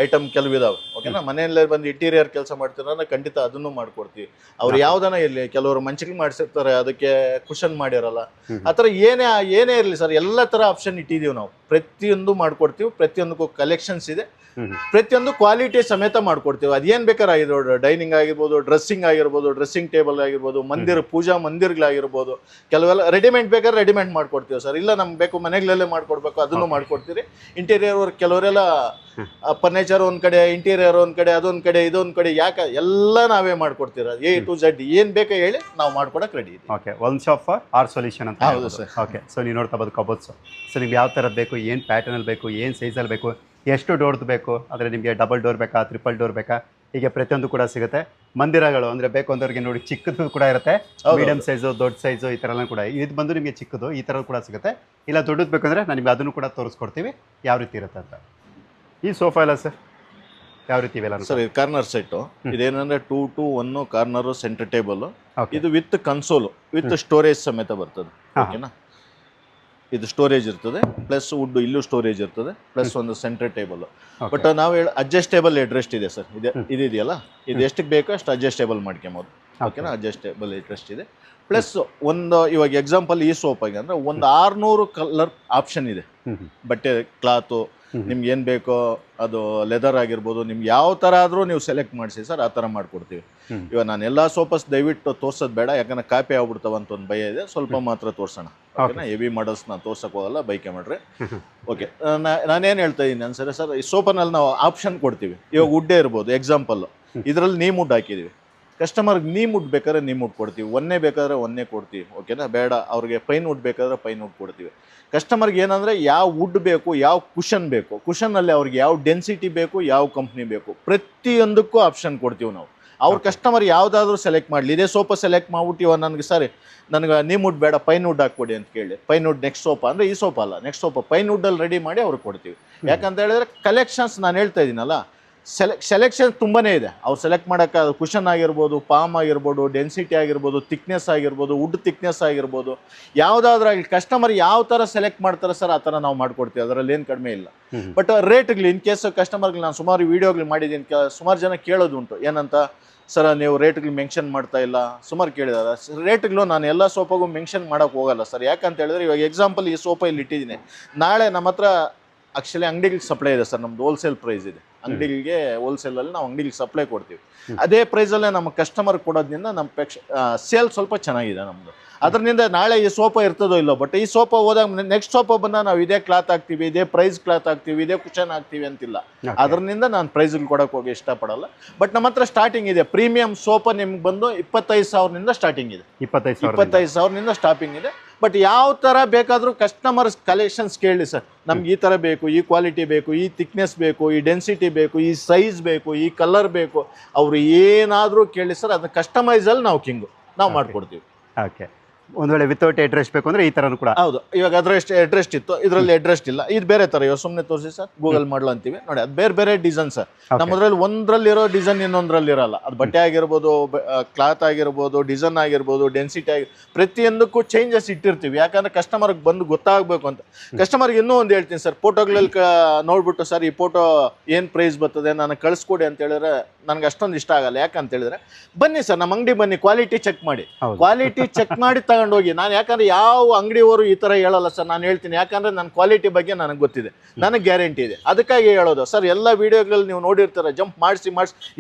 ಐಟಮ್ ಕೆಲವಿದಾವೆ. ಓಕೆನಾ, ಮನೆಯಲ್ಲೇ ಬಂದು ಇಂಟೀರಿಯರ್ ಕೆಲಸ ಮಾಡ್ತೀರ ಖಂಡಿತ ಅದನ್ನು ಮಾಡ್ಕೊಡ್ತೀವಿ. ಅವ್ರು ಯಾವ್ದಾನ ಇರಲಿ, ಕೆಲವರು ಮಂಚಕ್ಕೆ ಮಾಡಿಸಿರ್ತಾರೆ, ಅದಕ್ಕೆ ಕುಷನ್ ಮಾಡಿರಲ್ಲ. ಆ ಥರ ಏನೇ ಇರಲಿ ಸರ್, ಎಲ್ಲ ಥರ ಆಪ್ಷನ್ ಇಟ್ಟಿದ್ದೀವಿ ನಾವು. ಪ್ರತಿಯೊಂದು ಮಾಡ್ಕೊಡ್ತೀವಿ. ಪ್ರತಿಯೊಂದಕ್ಕೂ ಕಲೆಕ್ಷನ್ಸ್ ಇದೆ. ಪ್ರತಿಯೊಂದು ಕ್ವಾಲಿಟಿ ಸಮೇತ ಮಾಡ್ಕೊಡ್ತೀವಿ. ಅದೇನು ಬೇಕಾದ್ರೆ ಆಗಿರ್ಬೋದು, ಡೈನಿಂಗ್ ಆಗಿರ್ಬೋದು, ಡ್ರೆಸ್ಸಿಂಗ್ ಆಗಿರ್ಬೋದು, ಡ್ರೆಸ್ಸಿಂಗ್ ಟೇಬಲ್ ಆಗಿರ್ಬೋದು, ಪೂಜಾ ಮಂದಿರಗಳಾಗಿರ್ಬೋದು. ಕೆಲವೆಲ್ಲ ರೆಡಿಮೇಡ್ ಬೇಕಾದ್ರೆ ರೆಡಿಮೇಡ್ ಮಾಡ್ಕೊಡ್ತೀವಿ ಸರ್. ಇಲ್ಲ ನಮ್ಗೆ ಬೇಕು ಮನೆಗಳಲ್ಲೇ ಮಾಡ್ಕೊಡ್ಬೇಕು, ಅದನ್ನು ಮಾಡ್ಕೊಡ್ತೀವಿ. ಇಂಟೀರಿಯರ್ ವರ್ಕ್ ಕೆಲವರೆಲ್ಲ ಫರ್ನಿಚರ್ ಒಂದ್ ಕಡೆ, ಇಂಟೀರಿಯರ್ ಒಂದ್ ಕಡೆ, ಅದೊಂದ್ ಕಡೆ, ಇದೊಂದ್ ಕಡೆ, ಯಾಕೆ ಎಲ್ಲ ನಾವೇ ಮಾಡ್ಕೊಡ್ತೀರ. A to Z ಏನ್ ಬೇಕಾ ಹೇಳಿ ನಾವು ಮಾಡ್ಕೊಡಕ್ ರೆಡಿ ಇದೆ. Okay, one shop for our solution ಅಂತ. ಹೌದು ಸರ್. ಓಕೆ, ಸೊ ನೀವು ನೋಡ್ತಾ ಬೋದು ಕಬೋರ್ಡ್ಸ್. ಸೊ ನಿಮ್ಗೆ ಯಾವ ಥರದ್ದು ಬೇಕು, ಏನು ಪ್ಯಾಟರ್ನಲ್ಲಿ ಬೇಕು, ಏನು ಸೈಜಲ್ಲಿ ಬೇಕು, ಎಷ್ಟು ಡೋರ್ದು ಬೇಕು, ಅಂದರೆ ನಿಮಗೆ ಡಬಲ್ ಡೋರ್ ಬೇಕಾ, ಟ್ರಿಪಲ್ ಡೋರ್ ಬೇಕಾ, ಹೀಗೆ ಪ್ರತಿಯೊಂದು ಕೂಡ ಸಿಗುತ್ತೆ. ಮಂದಿರಗಳು ಅಂದರೆ ಬೇಕು ಅಂದವ್ರಿಗೆ ನೋಡಿ ಚಿಕ್ಕದು ಕೂಡ ಇರುತ್ತೆ, ಮೀಡಿಯಂ ಸೈಜು, ದೊಡ್ಡ ಸೈಜು, ಈ ಥರ ಎಲ್ಲ ಕೂಡ. ಇದು ಬಂದು ನಿಮಗೆ ಚಿಕ್ಕದು ಈ ಥರ ಕೂಡ ಸಿಗುತ್ತೆ. ಇಲ್ಲ ದೊಡ್ಡದು ಬೇಕಂದರೆ ನಾನು ನಿಮಗೆ ಅದನ್ನು ಕೂಡ ತೋರಿಸ್ಕೊಡ್ತೀವಿ ಯಾವ ರೀತಿ ಇರುತ್ತೆ ಅಂತ. ಈ ಸೋಫಾ ಎಲ್ಲ ಸರ್ ಯಾವ ರೀತಿ ಇವೆಲ್ಲ ಸರ್ ಇದು ಕಾರ್ನರ್ ಸೆಟ್ಟು. ಇದೇನಂದ್ರೆ 2-to-1 corner centre table. Okay. ಇದು ವಿತ್ ಕನ್ಸೋಲ್ ವಿತ್ ಸ್ಟೋರೇಜ್ ಸಮೇತ ಬರ್ತದೆ. ಓಕೆನಾ, ಇದು ಸ್ಟೋರೇಜ್ ಇರ್ತದೆ ಪ್ಲಸ್ ವುಡ್ ಇಲ್ಲೂ ಸ್ಟೋರೇಜ್ ಇರ್ತದೆ ಪ್ಲಸ್ ಒಂದು ಸೆಂಟರ್ ಟೇಬಲ್. ಬಟ್ ನಾವು ಅಡ್ಜಸ್ಟೇಬಲ್ ಹೆಡ್ರೆಸ್ಟ್ ಇದೆ ಸರ್. ಇದೆಯಲ್ಲ, ಇದು ಎಷ್ಟಕ್ಕೆ ಬೇಕೋ ಅಷ್ಟು ಅಡ್ಜಸ್ಟೇಬಲ್ ಮಾಡ್ಕೊಬೋದು. ಓಕೆನಾ, ಅಡ್ಜಸ್ಟೇಬಲ್ ಹೆಡ್ರೆಸ್ಟ್ ಇದೆ. ಪ್ಲಸ್ ಒಂದು ಇವಾಗ ಎಕ್ಸಾಂಪಲ್ ಈ ಸೋಪಾಗೆ ಅಂದರೆ ಒಂದು 600 ಕಲರ್ ಆಪ್ಷನ್ ಇದೆ. ಬಟ್ಟೆ ಕ್ಲಾತು ನಿಮ್ಗೆ ಏನು ಬೇಕೋ ಅದು ಲೆದರ್ ಆಗಿರ್ಬೋದು, ನಿಮ್ಗೆ ಯಾವ ಥರ ಆದರೂ ನೀವು ಸೆಲೆಕ್ಟ್ ಮಾಡಿಸಿ ಸರ್, ಆ ಥರ ಮಾಡಿಕೊಡ್ತೀವಿ. ಇವಾಗ ನಾನು ಎಲ್ಲ ಸೋಪಸ್ ದಯವಿಟ್ಟು ತೋರ್ಸೋದು ಬೇಡ, ಯಾಕಂದ್ರೆ ಕಾಪಿ ಆಗ್ಬಿಡ್ತಾವ ಅಂತ ಒಂದು ಭಯ ಇದೆ. ಸ್ವಲ್ಪ ಮಾತ್ರ ತೋರ್ಸೋಣ. ಓಕೆನಾ, ಹೆವಿ ಮಾಡಲ್ಸ್ ನಾನು ತೋರ್ಸಕ್ಕೆ ಹೋಗಲ್ಲ, ಬೈಕೆ ಮಾಡ್ರಿ. ಓಕೆ, ನಾನೇನು ಹೇಳ್ತಾ ಇದ್ದೀನಿ ಅನ್ಸರಿ ಸರ್, ಈ ಸೋಪನಲ್ಲಿ ನಾವು ಆಪ್ಷನ್ ಕೊಡ್ತೀವಿ. ಇವಾಗ ವುಡ್ಡೇ ಇರ್ಬೋದು ಎಕ್ಸಾಂಪಲ್, ಇದರಲ್ಲಿ ನೀಮ್ ವುಡ್ ಹಾಕಿದ್ದೀವಿ. ಕಸ್ಟಮರ್ಗೆ ನೀಮ್ ವುಡ್ ಬೇಕಾದ್ರೆ ನೀಮ್ ವುಡ್ ಕೊಡ್ತೀವಿ, ಒಂದೇ ಬೇಕಾದ್ರೆ ಒಂದೇ ಕೊಡ್ತೀವಿ. ಓಕೆನಾ, ಬೇಡ ಅವ್ರಿಗೆ ಪೈನ್ ವುಡ್ ಬೇಕಾದ್ರೆ ಪೈನ್ ವುಡ್ ಕೊಡ್ತೀವಿ. ಕಸ್ಟಮರ್ಗೆ ಏನಂದರೆ ಯಾವ ವುಡ್ ಬೇಕು, ಯಾವ ಕುಷನ್ ಬೇಕು, ಕುಷನಲ್ಲಿ ಅವ್ರಿಗೆ ಯಾವ ಡೆನ್ಸಿಟಿ ಬೇಕು, ಯಾವ ಕಂಪ್ನಿ ಬೇಕು, ಪ್ರತಿಯೊಂದಕ್ಕೂ ಆಪ್ಷನ್ ಕೊಡ್ತೀವಿ ನಾವು. ಅವ್ರ ಕಸ್ಟಮರ್ ಯಾವುದಾದ್ರೂ ಸೆಲೆಕ್ಟ್ ಮಾಡಲಿ. ಇದೇ ಸೋಫಾ ಸೆಲೆಕ್ಟ್ ಮಾಡ್ಬಿಟ್ಟು ನನಗೆ ಸರಿ ನನಗೆ ನೀಮ್ ವುಡ್ ಬೇಡ ಪೈನ್ ವುಡ್ ಹಾಕ್ಕೊಡಿ ಅಂತ ಕೇಳಿ, ಪೈನ್ ವುಡ್ ನೆಕ್ಸ್ಟ್ ಸೋಫಾ ಅಂದರೆ ಈ ಸೋಫಾ ಅಲ್ಲ, ನೆಕ್ಸ್ಟ್ ಸೋಫಾ ಪೈನ್ ವುಡ್ಡಲ್ಲಿ ರೆಡಿ ಮಾಡಿ ಅವ್ರಿಗೆ ಕೊಡ್ತೀವಿ. ಯಾಕಂತ ಹೇಳಿದ್ರೆ ಕಲೆಕ್ಷನ್ಸ್ ನಾನು ಹೇಳ್ತಾ ಇದ್ದೀನಲ್ಲ, ಸೆಲೆಕ್ಷನ್ ತುಂಬಾ ಇದೆ. ಅವ್ರು ಸೆಲೆಕ್ಟ್ ಮಾಡೋಕ್ಕೆ ಕುಷನ್ ಆಗಿರ್ಬೋದು, ಪಾಮ್ ಆಗಿರ್ಬೋದು, ಡೆನ್ಸಿಟಿ ಆಗಿರ್ಬೋದು, ಥಿಕ್ನೆಸ್ ಆಗಿರ್ಬೋದು, ವುಡ್ ಥಿಕ್ನೆಸ್ ಆಗಿರ್ಬೋದು, ಯಾವುದಾದ್ರೂ ಆಗಲಿ ಕಸ್ಟಮರ್ ಯಾವ ಥರ ಸೆಲೆಕ್ಟ್ ಮಾಡ್ತಾರೆ ಸರ್, ಆ ಥರ ನಾವು ಮಾಡ್ಕೊಡ್ತೀವಿ. ಅದರಲ್ಲಿ ಏನು ಕಡಿಮೆ ಇಲ್ಲ. ಬಟ್ ರೇಟ್ಗಳು ಇನ್ ಕೇಸ್ ಕಸ್ಟಮರ್ಗೆ ನಾನು ಸುಮಾರು ವೀಡಿಯೋಗಳು ಮಾಡಿದ್ದೀನಿ, ಸುಮಾರು ಜನ ಕೇಳೋದುಂಟು ಏನಂತ ಸರ್ ನೀವು ರೇಟ್ಗಳು ಮೆನ್ಷನ್ ಮಾಡ್ತಾ ಇಲ್ಲ, ಸುಮಾರು ಕೇಳಿದಾರೆ. ರೇಟ್ಗಳು ನಾನು ಎಲ್ಲ ಸೋಪಾಗೂ ಮೆನ್ಷನ್ ಮಾಡೋಕ್ಕೆ ಹೋಗಲ್ಲ ಸರ್. ಯಾಕಂತ ಹೇಳಿದ್ರೆ ಇವಾಗ ಎಕ್ಸಾಂಪಲ್ ಈ ಸೋಫಾ ಇಲ್ಲಿ ಇಟ್ಟಿದ್ದೀನಿ, ನಾಳೆ ನಮ್ಮ ಹತ್ರ ಆಕ್ಚುಲಿ ಅಂಗಡಿಗೆ ಸಪ್ಲೈ ಇದೆ ಸರ್, ನಮ್ದು ಹೋಲ್ಸೇಲ್ ಪ್ರೈಸ್ ಇದೆ. ಅಂಗಡಿಗೆ ಹೋಲ್ಸೇಲಲ್ಲಿ ನಾವು ಅಂಗಡಿಗೆ ಸಪ್ಲೈ ಕೊಡ್ತೀವಿ. ಅದೇ ಪ್ರೈಸಲ್ಲೇ ನಮ್ಮ ಕಸ್ಟಮರ್ ಕೊಡೋದ್ರಿಂದ ನಮ್ಮ ಸೇಲ್ ಸ್ವಲ್ಪ ಚೆನ್ನಾಗಿದೆ ನಮ್ಮದು. ಅದರಿಂದ ನಾಳೆ ಈ ಸೋಫಾ ಇರ್ತದೋ ಇಲ್ಲೋ, ಬಟ್ ಈ ಸೋಫಾ ಹೋದಾಗ ನೆಕ್ಸ್ಟ್ ಸೋಫಾ ಬಂದಾಗ ನಾವು ಇದೇ ಕ್ಲಾತ್ ಹಾಕ್ತೀವಿ, ಇದೇ ಪ್ರೈಸ್ ಕ್ಲಾತ್ ಹಾಕ್ತೀವಿ, ಇದೇ ಕುಷನ್ ಹಾಕ್ತೀವಿ ಅಂತಿಲ್ಲ. ಅದರಿಂದ ನಾನು ಪ್ರೈಸ್ಗಳು ಕೊಡೋಕೆ ಹೋಗಿ ಇಷ್ಟಪಡಲ್ಲ. ಬಟ್ ನಮ್ಮ ಹತ್ರ ಸ್ಟಾರ್ಟಿಂಗ್ ಇದೆ, ಪ್ರೀಮಿಯಂ ಸೋಫಾ ನಿಮ್ಗೆ ಬಂದು 25,000 ಸ್ಟಾರ್ಟಿಂಗ್ ಇದೆ. 25,000 ಸ್ಟಾರ್ಟಿಂಗ್ ಇದೆ. ಬಟ್ ಯಾವ ಥರ ಬೇಕಾದರೂ ಕಸ್ಟಮರ್ಸ್ ಕಲೆಕ್ಷನ್ಸ್ ಕೇಳಿ ಸರ್, ನಮ್ಗೆ ಈ ಥರ ಬೇಕು, ಈ ಕ್ವಾಲಿಟಿ ಬೇಕು, ಈ ಥಿಕ್ನೆಸ್ ಬೇಕು, ಈ ಡೆನ್ಸಿಟಿ ಬೇಕು, ಈ ಸೈಜ್ ಬೇಕು, ಈ ಕಲರ್ ಬೇಕು, ಅವರು ಏನಾದರೂ ಕೇಳಿ ಸರ್, ಅದನ್ನ ಕಸ್ಟಮೈಸಲ್ಲಿ ನಾವು ನಾವು ಮಾಡಿಕೊಡ್ತೀವಿ. ಓಕೆ, ಒಂದು ವೇಳೆ ವಿತೌಟ್ ಅಡ್ರೆಸ್ ಬೇಕು ಅಂದರೆ ಈ ಥರನೂ ಕೂಡ. ಹೌದು, ಇವಾಗ ಅಡ್ರೆಸ್ ಇತ್ತು, ಇದರಲ್ಲಿ ಅಡ್ರೆಸ್ ಇಲ್ಲ, ಇದು ಬೇರೆ ಥರ. ಇವಾಗ ಸುಮ್ಮನೆ ತೋರಿಸಿ ಸರ್, ಗೂಗಲ್ ಮಾಡಲು ಅಂತೀವಿ ನೋಡಿ, ಅದು ಬೇರೆ ಬೇರೆ ಡಿಸೈನ್ ಸರ್. ನಮ್ಮದ್ರಲ್ಲಿ ಒಂದರಲ್ಲಿರೋ ಡಿಸೈನ್ ಇನ್ನೊಂದರಲ್ಲಿ ಇರಲ್ಲ. ಅದು ಬಟ್ಟೆ ಆಗಿರ್ಬೋದು, ಕ್ಲಾತ್ ಆಗಿರ್ಬೋದು, ಡಿಸೈನ್ ಆಗಿರ್ಬೋದು, ಡೆನ್ಸಿಟಿ ಪ್ರತಿಯೊಂದಕ್ಕೂ ಚೇಂಜಸ್ ಇಟ್ಟಿರ್ತೀವಿ. ಯಾಕಂದ್ರೆ ಕಸ್ಟಮರ್ಗೆ ಬಂದು ಗೊತ್ತಾಗಬೇಕು ಅಂತ. ಕಸ್ಟಮರ್ಗೆ ಇನ್ನೂ ಒಂದು ಹೇಳ್ತೀನಿ ಸರ್, ಫೋಟೋಗಳಲ್ಲಿ ನೋಡ್ಬಿಟ್ಟು ಸರ್ ಈ ಫೋಟೋ ಏನು ಪ್ರೈಸ್ ಬರ್ತದೆ ನನಗೆ ಕಳಿಸ್ಕೊಡಿ ಅಂತ ಹೇಳಿದ್ರೆ ನನಗೆ ಅಷ್ಟೊಂದು ಇಷ್ಟ ಆಗಲ್ಲ. ಯಾಕಂತ ಹೇಳಿದ್ರೆ ಬನ್ನಿ ಸರ್ ನಮ್ಮ ಅಂಗಡಿ ಬನ್ನಿ, ಕ್ವಾಲಿಟಿ ಚೆಕ್ ಮಾಡಿ, ಕ್ವಾಲಿಟಿ ಚೆಕ್ ಮಾಡಿ ತಗೊಂಡೋಗಿ. ನಾನು ಯಾಕಂದ್ರೆ ಯಾವ ಅಂಗಡಿಯವರು ಈ ಥರ ಹೇಳಲ್ಲ ಸರ್, ನಾನು ಹೇಳ್ತೀನಿ. ಯಾಕಂದ್ರೆ ನನ್ನ ಕ್ವಾಲಿಟಿ ಬಗ್ಗೆ ನನಗೆ ಗೊತ್ತಿದೆ, ನನಗೆ ಗ್ಯಾರಂಟಿ ಇದೆ. ಅದಕ್ಕಾಗಿ ಹೇಳೋದು ಸರ್. ಎಲ್ಲ ವೀಡಿಯೋಗಳಲ್ಲಿ ನೀವು ನೋಡಿರ್ತಾರೆ, ಜಂಪ್ ಮಾಡಿಸಿ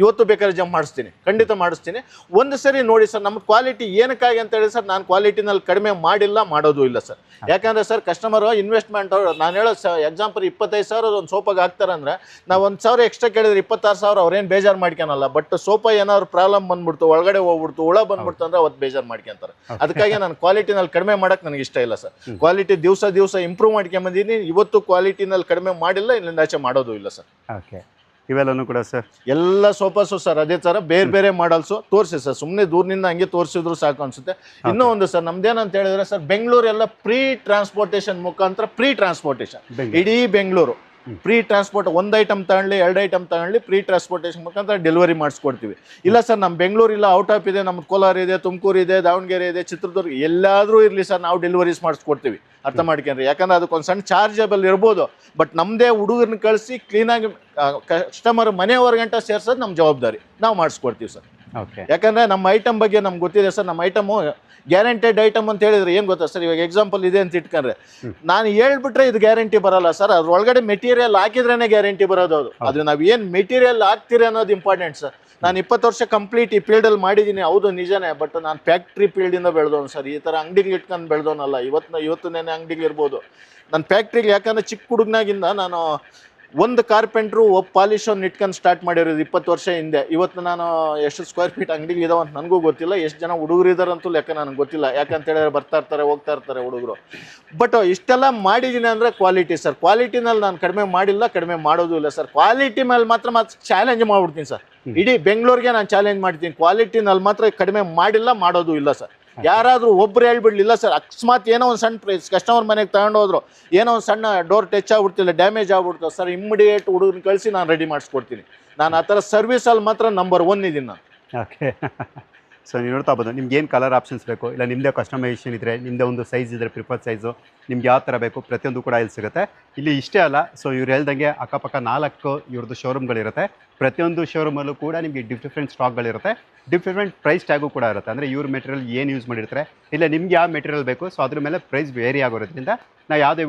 ಇವತ್ತು ಬೇಕಾದ್ರೆ ಜಂಪ್ ಮಾಡಿಸ್ತೀನಿ, ಖಂಡಿತ ಮಾಡಿಸ್ತೀನಿ. ಒಂದು ಸರಿ ನೋಡಿ ಸರ್ ನಮ್ಮ ಕ್ವಾಲಿಟಿ ಏನಕ್ಕಾಗಿ ಅಂತ ಹೇಳಿ ಸರ್, ನಾನು ಕ್ವಾಲಿಟಿನಲ್ಲಿ ಕಡಿಮೆ ಮಾಡಿಲ್ಲ, ಮಾಡೋದು ಇಲ್ಲ ಸರ್. ಯಾಕಂದರೆ ಸರ್ ಕಸ್ಟಮರು ಇನ್ವೆಸ್ಟ್ಮೆಂಟ್ ಅವರು, ನಾನು ಹೇಳೋ ಎಕ್ಸಾಂಪಲ್ 25,000 ಒಂದು ಸೋಫಾಗೆ ಹಾಕ್ತಾರೆ ಅಂದರೆ ನಾವು 1,000 ಎಕ್ಸ್ಟ್ರಾ ಕೇಳಿದ್ರೆ 26,000 ಅವ್ರೇನು ಬೇಜಾರು ಮಾಡ್ಕೊಳಲ್ಲ. ಬಟ್ ಸೋಫಾ ಏನಾದ್ರು ಪ್ರಾಬ್ಲಮ್ ಬಂದ್ಬಿಡ್ತು, ಒಳಗಡೆ ಹೋಗ್ಬಿಡ್ತು, ಹುಳ ಬಂದ್ಬಿಡ್ತು ಅಂದರೆ ಅವತ್ತು ಬೇಜಾರು ಮಾಡ್ಕೊಂತಾರೆ. ಅದಕ್ಕಾಗಿ ನಾನು ಕ್ವಾಲಿಟಿನಲ್ಲಿ ಕಡಿಮೆ ಮಾಡೋಕ್ಕೆ ನನಗೆ ಇಷ್ಟ ಇಲ್ಲ ಸರ್. ಕ್ವಾಲಿಟಿ ದಿವಸ ಇಂಪ್ರೂವ್ ಮಾಡ್ಕೊಂಬಂದಿದ್ದೀನಿ. ಇವತ್ತು ಕ್ವಾಲಿಟಿನಲ್ಲಿ ಕಡಿಮೆ ಮಾಡಿಲ್ಲ, ಇಲ್ಲಿಂದ ಆಚೆ ಮಾಡೋದು ಇಲ್ಲ ಸರ್. ಓಕೆ, ಇವೆಲ್ಲನೂ ಕೂಡ ಸರ್ ಎಲ್ಲ ಸೋಫಾಸು ಸರ್ ಅದೇ ಥರ ಬೇರೆ ಬೇರೆ ಮಾಡಲ್ಸು ತೋರಿಸಿ ಸರ್. ಸುಮ್ಮನೆ ದೂರದಿಂದ ಹಂಗೆ ತೋರಿಸಿದ್ರು ಸಾಕು ಅನ್ಸುತ್ತೆ. ಇನ್ನೂ ಒಂದು ಸರ್ ನಮ್ದೇನಂತ ಹೇಳಿದ್ರೆ ಸರ್, ಬೆಂಗಳೂರೆಲ್ಲ ಫ್ರೀ ಟ್ರಾನ್ಸ್ಪೋರ್ಟೇಷನ್ ಮುಖಾಂತರ, ಫ್ರೀ ಟ್ರಾನ್ಸ್ಪೋರ್ಟೇಷನ್ ಇಡೀ ಬೆಂಗಳೂರು ಫ್ರೀ ಟ್ರಾನ್ಸ್ಪೋರ್ಟ್. 1 ಐಟಮ್ ತಗೊಳ್ಳಿ, 2 ಐಟಮ್ ತಗೊಳ್ಳಿ, ಫ್ರೀ ಟ್ರಾನ್ಸ್ಪೋರ್ಟೇಷನ್ ಮುಖಾಂತರ ಡೆಲಿವರಿ ಮಾಡಿಸ್ಕೊಡ್ತೀವಿ. ಇಲ್ಲ ಸರ್ ನಮ್ಮ ಬೆಂಗಳೂರು ಇಲ್ಲ, ಔಟ್ ಆಫ್ ಇದೆ, ನಮ್ದು ಕೋಲಾರ ಇದೆ, ತುಮಕೂರು ಇದೆ, ದಾವಣಗೆರೆ ಇದೆ, ಚಿತ್ರದುರ್ಗ, ಎಲ್ಲಾದರೂ ಇರಲಿ ಸರ್, ನಾವು ಡೆಲಿವರೀಸ್ ಮಾಡಿಸ್ಕೊಡ್ತೀವಿ. ಅರ್ಥ ಮಾಡ್ಕೊಂಡ್ರಿ. ಯಾಕಂದ್ರೆ ಅದಕ್ಕೊಂದು ಸಣ್ಣ ಚಾರ್ಜಬಲ್ ಇರ್ಬೋದು, ಬಟ್ ನಮ್ಮದೇ ಹುಡುಗರನ್ನ ಕಳಿಸಿ ಕ್ಲೀನಾಗಿ ಕಸ್ಟಮರ್ ಮನೆಯವರೆಗಂಟ ಸೇರ್ಸೋದು ನಮ್ಮ ಜವಾಬ್ದಾರಿ, ನಾವು ಮಾಡಿಸ್ಕೊಡ್ತೀವಿ ಸರ್. ಓಕೆ, ಯಾಕಂದರೆ ನಮ್ಮ ಐಟಮ್ ಬಗ್ಗೆ ನಮ್ಗೆ ಗೊತ್ತಿದೆ ಸರ್. ನಮ್ಮ ಐಟಮು ಗ್ಯಾರಂಟೆಡ್ ಐಟಮ್ ಅಂತ ಹೇಳಿದ್ರೆ ಏನು ಗೊತ್ತಾ ಸರ್, ಇವಾಗ ಎಕ್ಸಾಂಪಲ್ ಇದೆ ಅಂತ ಇಟ್ಕೊಂಡ್ರೆ ನಾನು ಹೇಳ್ಬಿಟ್ರೆ ಇದು ಗ್ಯಾರಂಟಿ ಬರಲ್ಲ ಸರ್. ಅದ್ರೊಳಗಡೆ ಮೆಟೀರಿಯಲ್ ಹಾಕಿದ್ರೇ ಗ್ಯಾರಂಟಿ ಬರೋದು. ಅದು ನಾವು ಏನು ಮೆಟೀರಿಯಲ್ ಹಾಕ್ತೀರಿ ಅನ್ನೋದು ಇಂಪಾರ್ಟೆಂಟ್ ಸರ್. ನಾನು 20 ವರ್ಷ ಕಂಪ್ಲೀಟ್ ಈ ಫೀಲ್ಡಲ್ಲಿ ಮಾಡಿದ್ದೀನಿ, ಹೌದು ನಿಜನೇ. ಬಟ್ ನಾನು ಫ್ಯಾಕ್ಟ್ರಿ ಫೀಲ್ಡಿಂದ ಬೆಳೆದವನು ಸರ್. ಈ ಥರ ಅಂಗಡಿಗೆ ಇಟ್ಕೊಂಡು ಬೆಳೆದವನಲ್ಲ. ಇವತ್ತೇನೆ ಅಂಗಡಿಗೆ ಇರ್ಬೋದು. ನಾನು ಫ್ಯಾಕ್ಟ್ರಿಗೆ, ಯಾಕಂದರೆ ಚಿಕ್ಕ ಹುಡುಗನಾಗಿಂದ ನಾನು ಒಂದು ಕಾರ್ಪೆಂಟ್ರು ಪಾಲಿಶನ್ನು ಇಟ್ಕೊಂಡು ಸ್ಟಾರ್ಟ್ ಮಾಡಿರೋದು 20 ವರ್ಷ ಹಿಂದೆ. ಇವತ್ತು ನಾನು ಎಷ್ಟು ಸ್ಕ್ವೇರ್ ಫೀಟ್ ಅಂಗಡಿಗೆ ಇದಾವೆ ಅಂತ ನನಗೂ ಗೊತ್ತಿಲ್ಲ, ಎಷ್ಟು ಜನ ಹುಡುಗರು ಇದ್ದಾರಂತೂ ಲೆಕ್ಕ ನನಗೆ ಗೊತ್ತಿಲ್ಲ. ಯಾಕಂತ ಹೇಳಿದ್ರೆ ಬರ್ತಾ ಇರ್ತಾರೆ, ಹೋಗ್ತಾ ಇರ್ತಾರೆ ಹುಡುಗರು. ಬಟ್ ಇಷ್ಟೆಲ್ಲ ಮಾಡಿದ್ದೀನಿ ಅಂದರೆ ಕ್ವಾಲಿಟಿ ಸರ್. ಕ್ವಾಲಿಟಿನಲ್ಲಿ ನಾನು ಕಡಿಮೆ ಮಾಡಿಲ್ಲ, ಕಡಿಮೆ ಮಾಡೋದು ಇಲ್ಲ ಸರ್. ಕ್ವಾಲಿಟಿ ಮೇಲೆ ಮಾತ್ರ ಚಾಲೆಂಜ್ ಮಾಡ್ಬಿಡ್ತೀನಿ ಸರ್. ಇಡೀ ಬೆಂಗಳೂರಿಗೆ ನಾನು ಚಾಲೆಂಜ್ ಮಾಡ್ತೀನಿ, ಕ್ವಾಲಿಟಿನಲ್ಲಿ ಮಾತ್ರ ಕಡಿಮೆ ಮಾಡಿಲ್ಲ, ಮಾಡೋದು ಇಲ್ಲ ಸರ್. ಯಾರಾದರೂ ಒಬ್ರು ಹೇಳ್ಬಿಡ್ಲಿಲ್ಲ ಸರ್, ಅಕಸ್ಮಾತ್ ಏನೋ ಒಂದು ಸಣ್ಣ ಪ್ರೈಸ್ ಕಸ್ಟಮರ್ ಮನೆಗೆ ತಗೊಂಡೋದ್ರು, ಏನೋ ಒಂದು ಸಣ್ಣ ಡೋರ್ ಟಚ್ ಆಗ್ಬಿಡ್ತಿಲ್ಲ, ಡ್ಯಾಮೇಜ್ ಆಗ್ಬಿಡ್ತು ಸರ್, ಇಮ್ಮಿಡಿಯೇಟ್ ಹುಡುಗನ ಕಳಿಸಿ ನಾನು ರೆಡಿ ಮಾಡಿಸ್ಕೊಡ್ತೀನಿ. ನಾನು ಆ ಥರ ಸರ್ವಿಸಲ್ಲಿ ಮಾತ್ರ ನಂಬರ್ 1 ಇದ್ದೀನಿ ನಾನು. ಓಕೆ. ಸೊ ನೀವು ನೋಡ್ತಾ ಬೋದು, ನಿಮ್ಗೆ ಏನು ಕಲರ್ ಆಪ್ಷನ್ಸ್ ಬೇಕು, ಇಲ್ಲ ನಿಮ್ಮದೇ ಕಸ್ಟಮೈಸೇಷನ್ ಇದ್ದರೆ, ನಿಮ್ಮದೇ ಒಂದು ಸೈಜ್ ಇದ್ದರೆ ಪ್ರಿಫರ್ ಸೈಜು, ನಿಮ್ಗೆ ಯಾವ ಥರ ಬೇಕು ಪ್ರತಿಯೊಂದು ಕೂಡ ಇಲ್ಲಿ ಸಿಗುತ್ತೆ. ಇಲ್ಲಿ ಇಷ್ಟೇ ಅಲ್ಲ, ಸೊ ಇವ್ರು ಹೇಳ್ದಂಗೆ ಅಕ್ಕಪಕ್ಕ 4 ಇವ್ರದ್ದು ಶೋರೂಮ್ಗಳಿರುತ್ತೆ. ಪ್ರತಿಯೊಂದು ಶೋರೂಮಲ್ಲೂ ಕೂಡ ನಿಮಗೆ ಡಿಫ್ರೆಂಟ್ ಸ್ಟಾಕ್ಗಳಿರುತ್ತೆ, ಡಿಫ್ರೆಂಟ್ ಪ್ರೈಸ್ ಟ್ಯಾಗು ಕೂಡ ಇರುತ್ತೆ. ಅಂದರೆ ಇವ್ರ ಮೆಟೀರಿಯಲ್ ಏನು ಯೂಸ್ ಮಾಡಿರ್ತಾರೆ, ಇಲ್ಲ ನಿಮ್ಗೆ ಯಾವ ಮೆಟೀರಿಯಲ್ ಬೇಕು, ಸೊ ಅದ್ರ ಮೇಲೆ ಪ್ರೈಸ್ ವೇರಿ ಆಗೋದ್ರಿಂದ ನಾವು ಯಾವುದೇ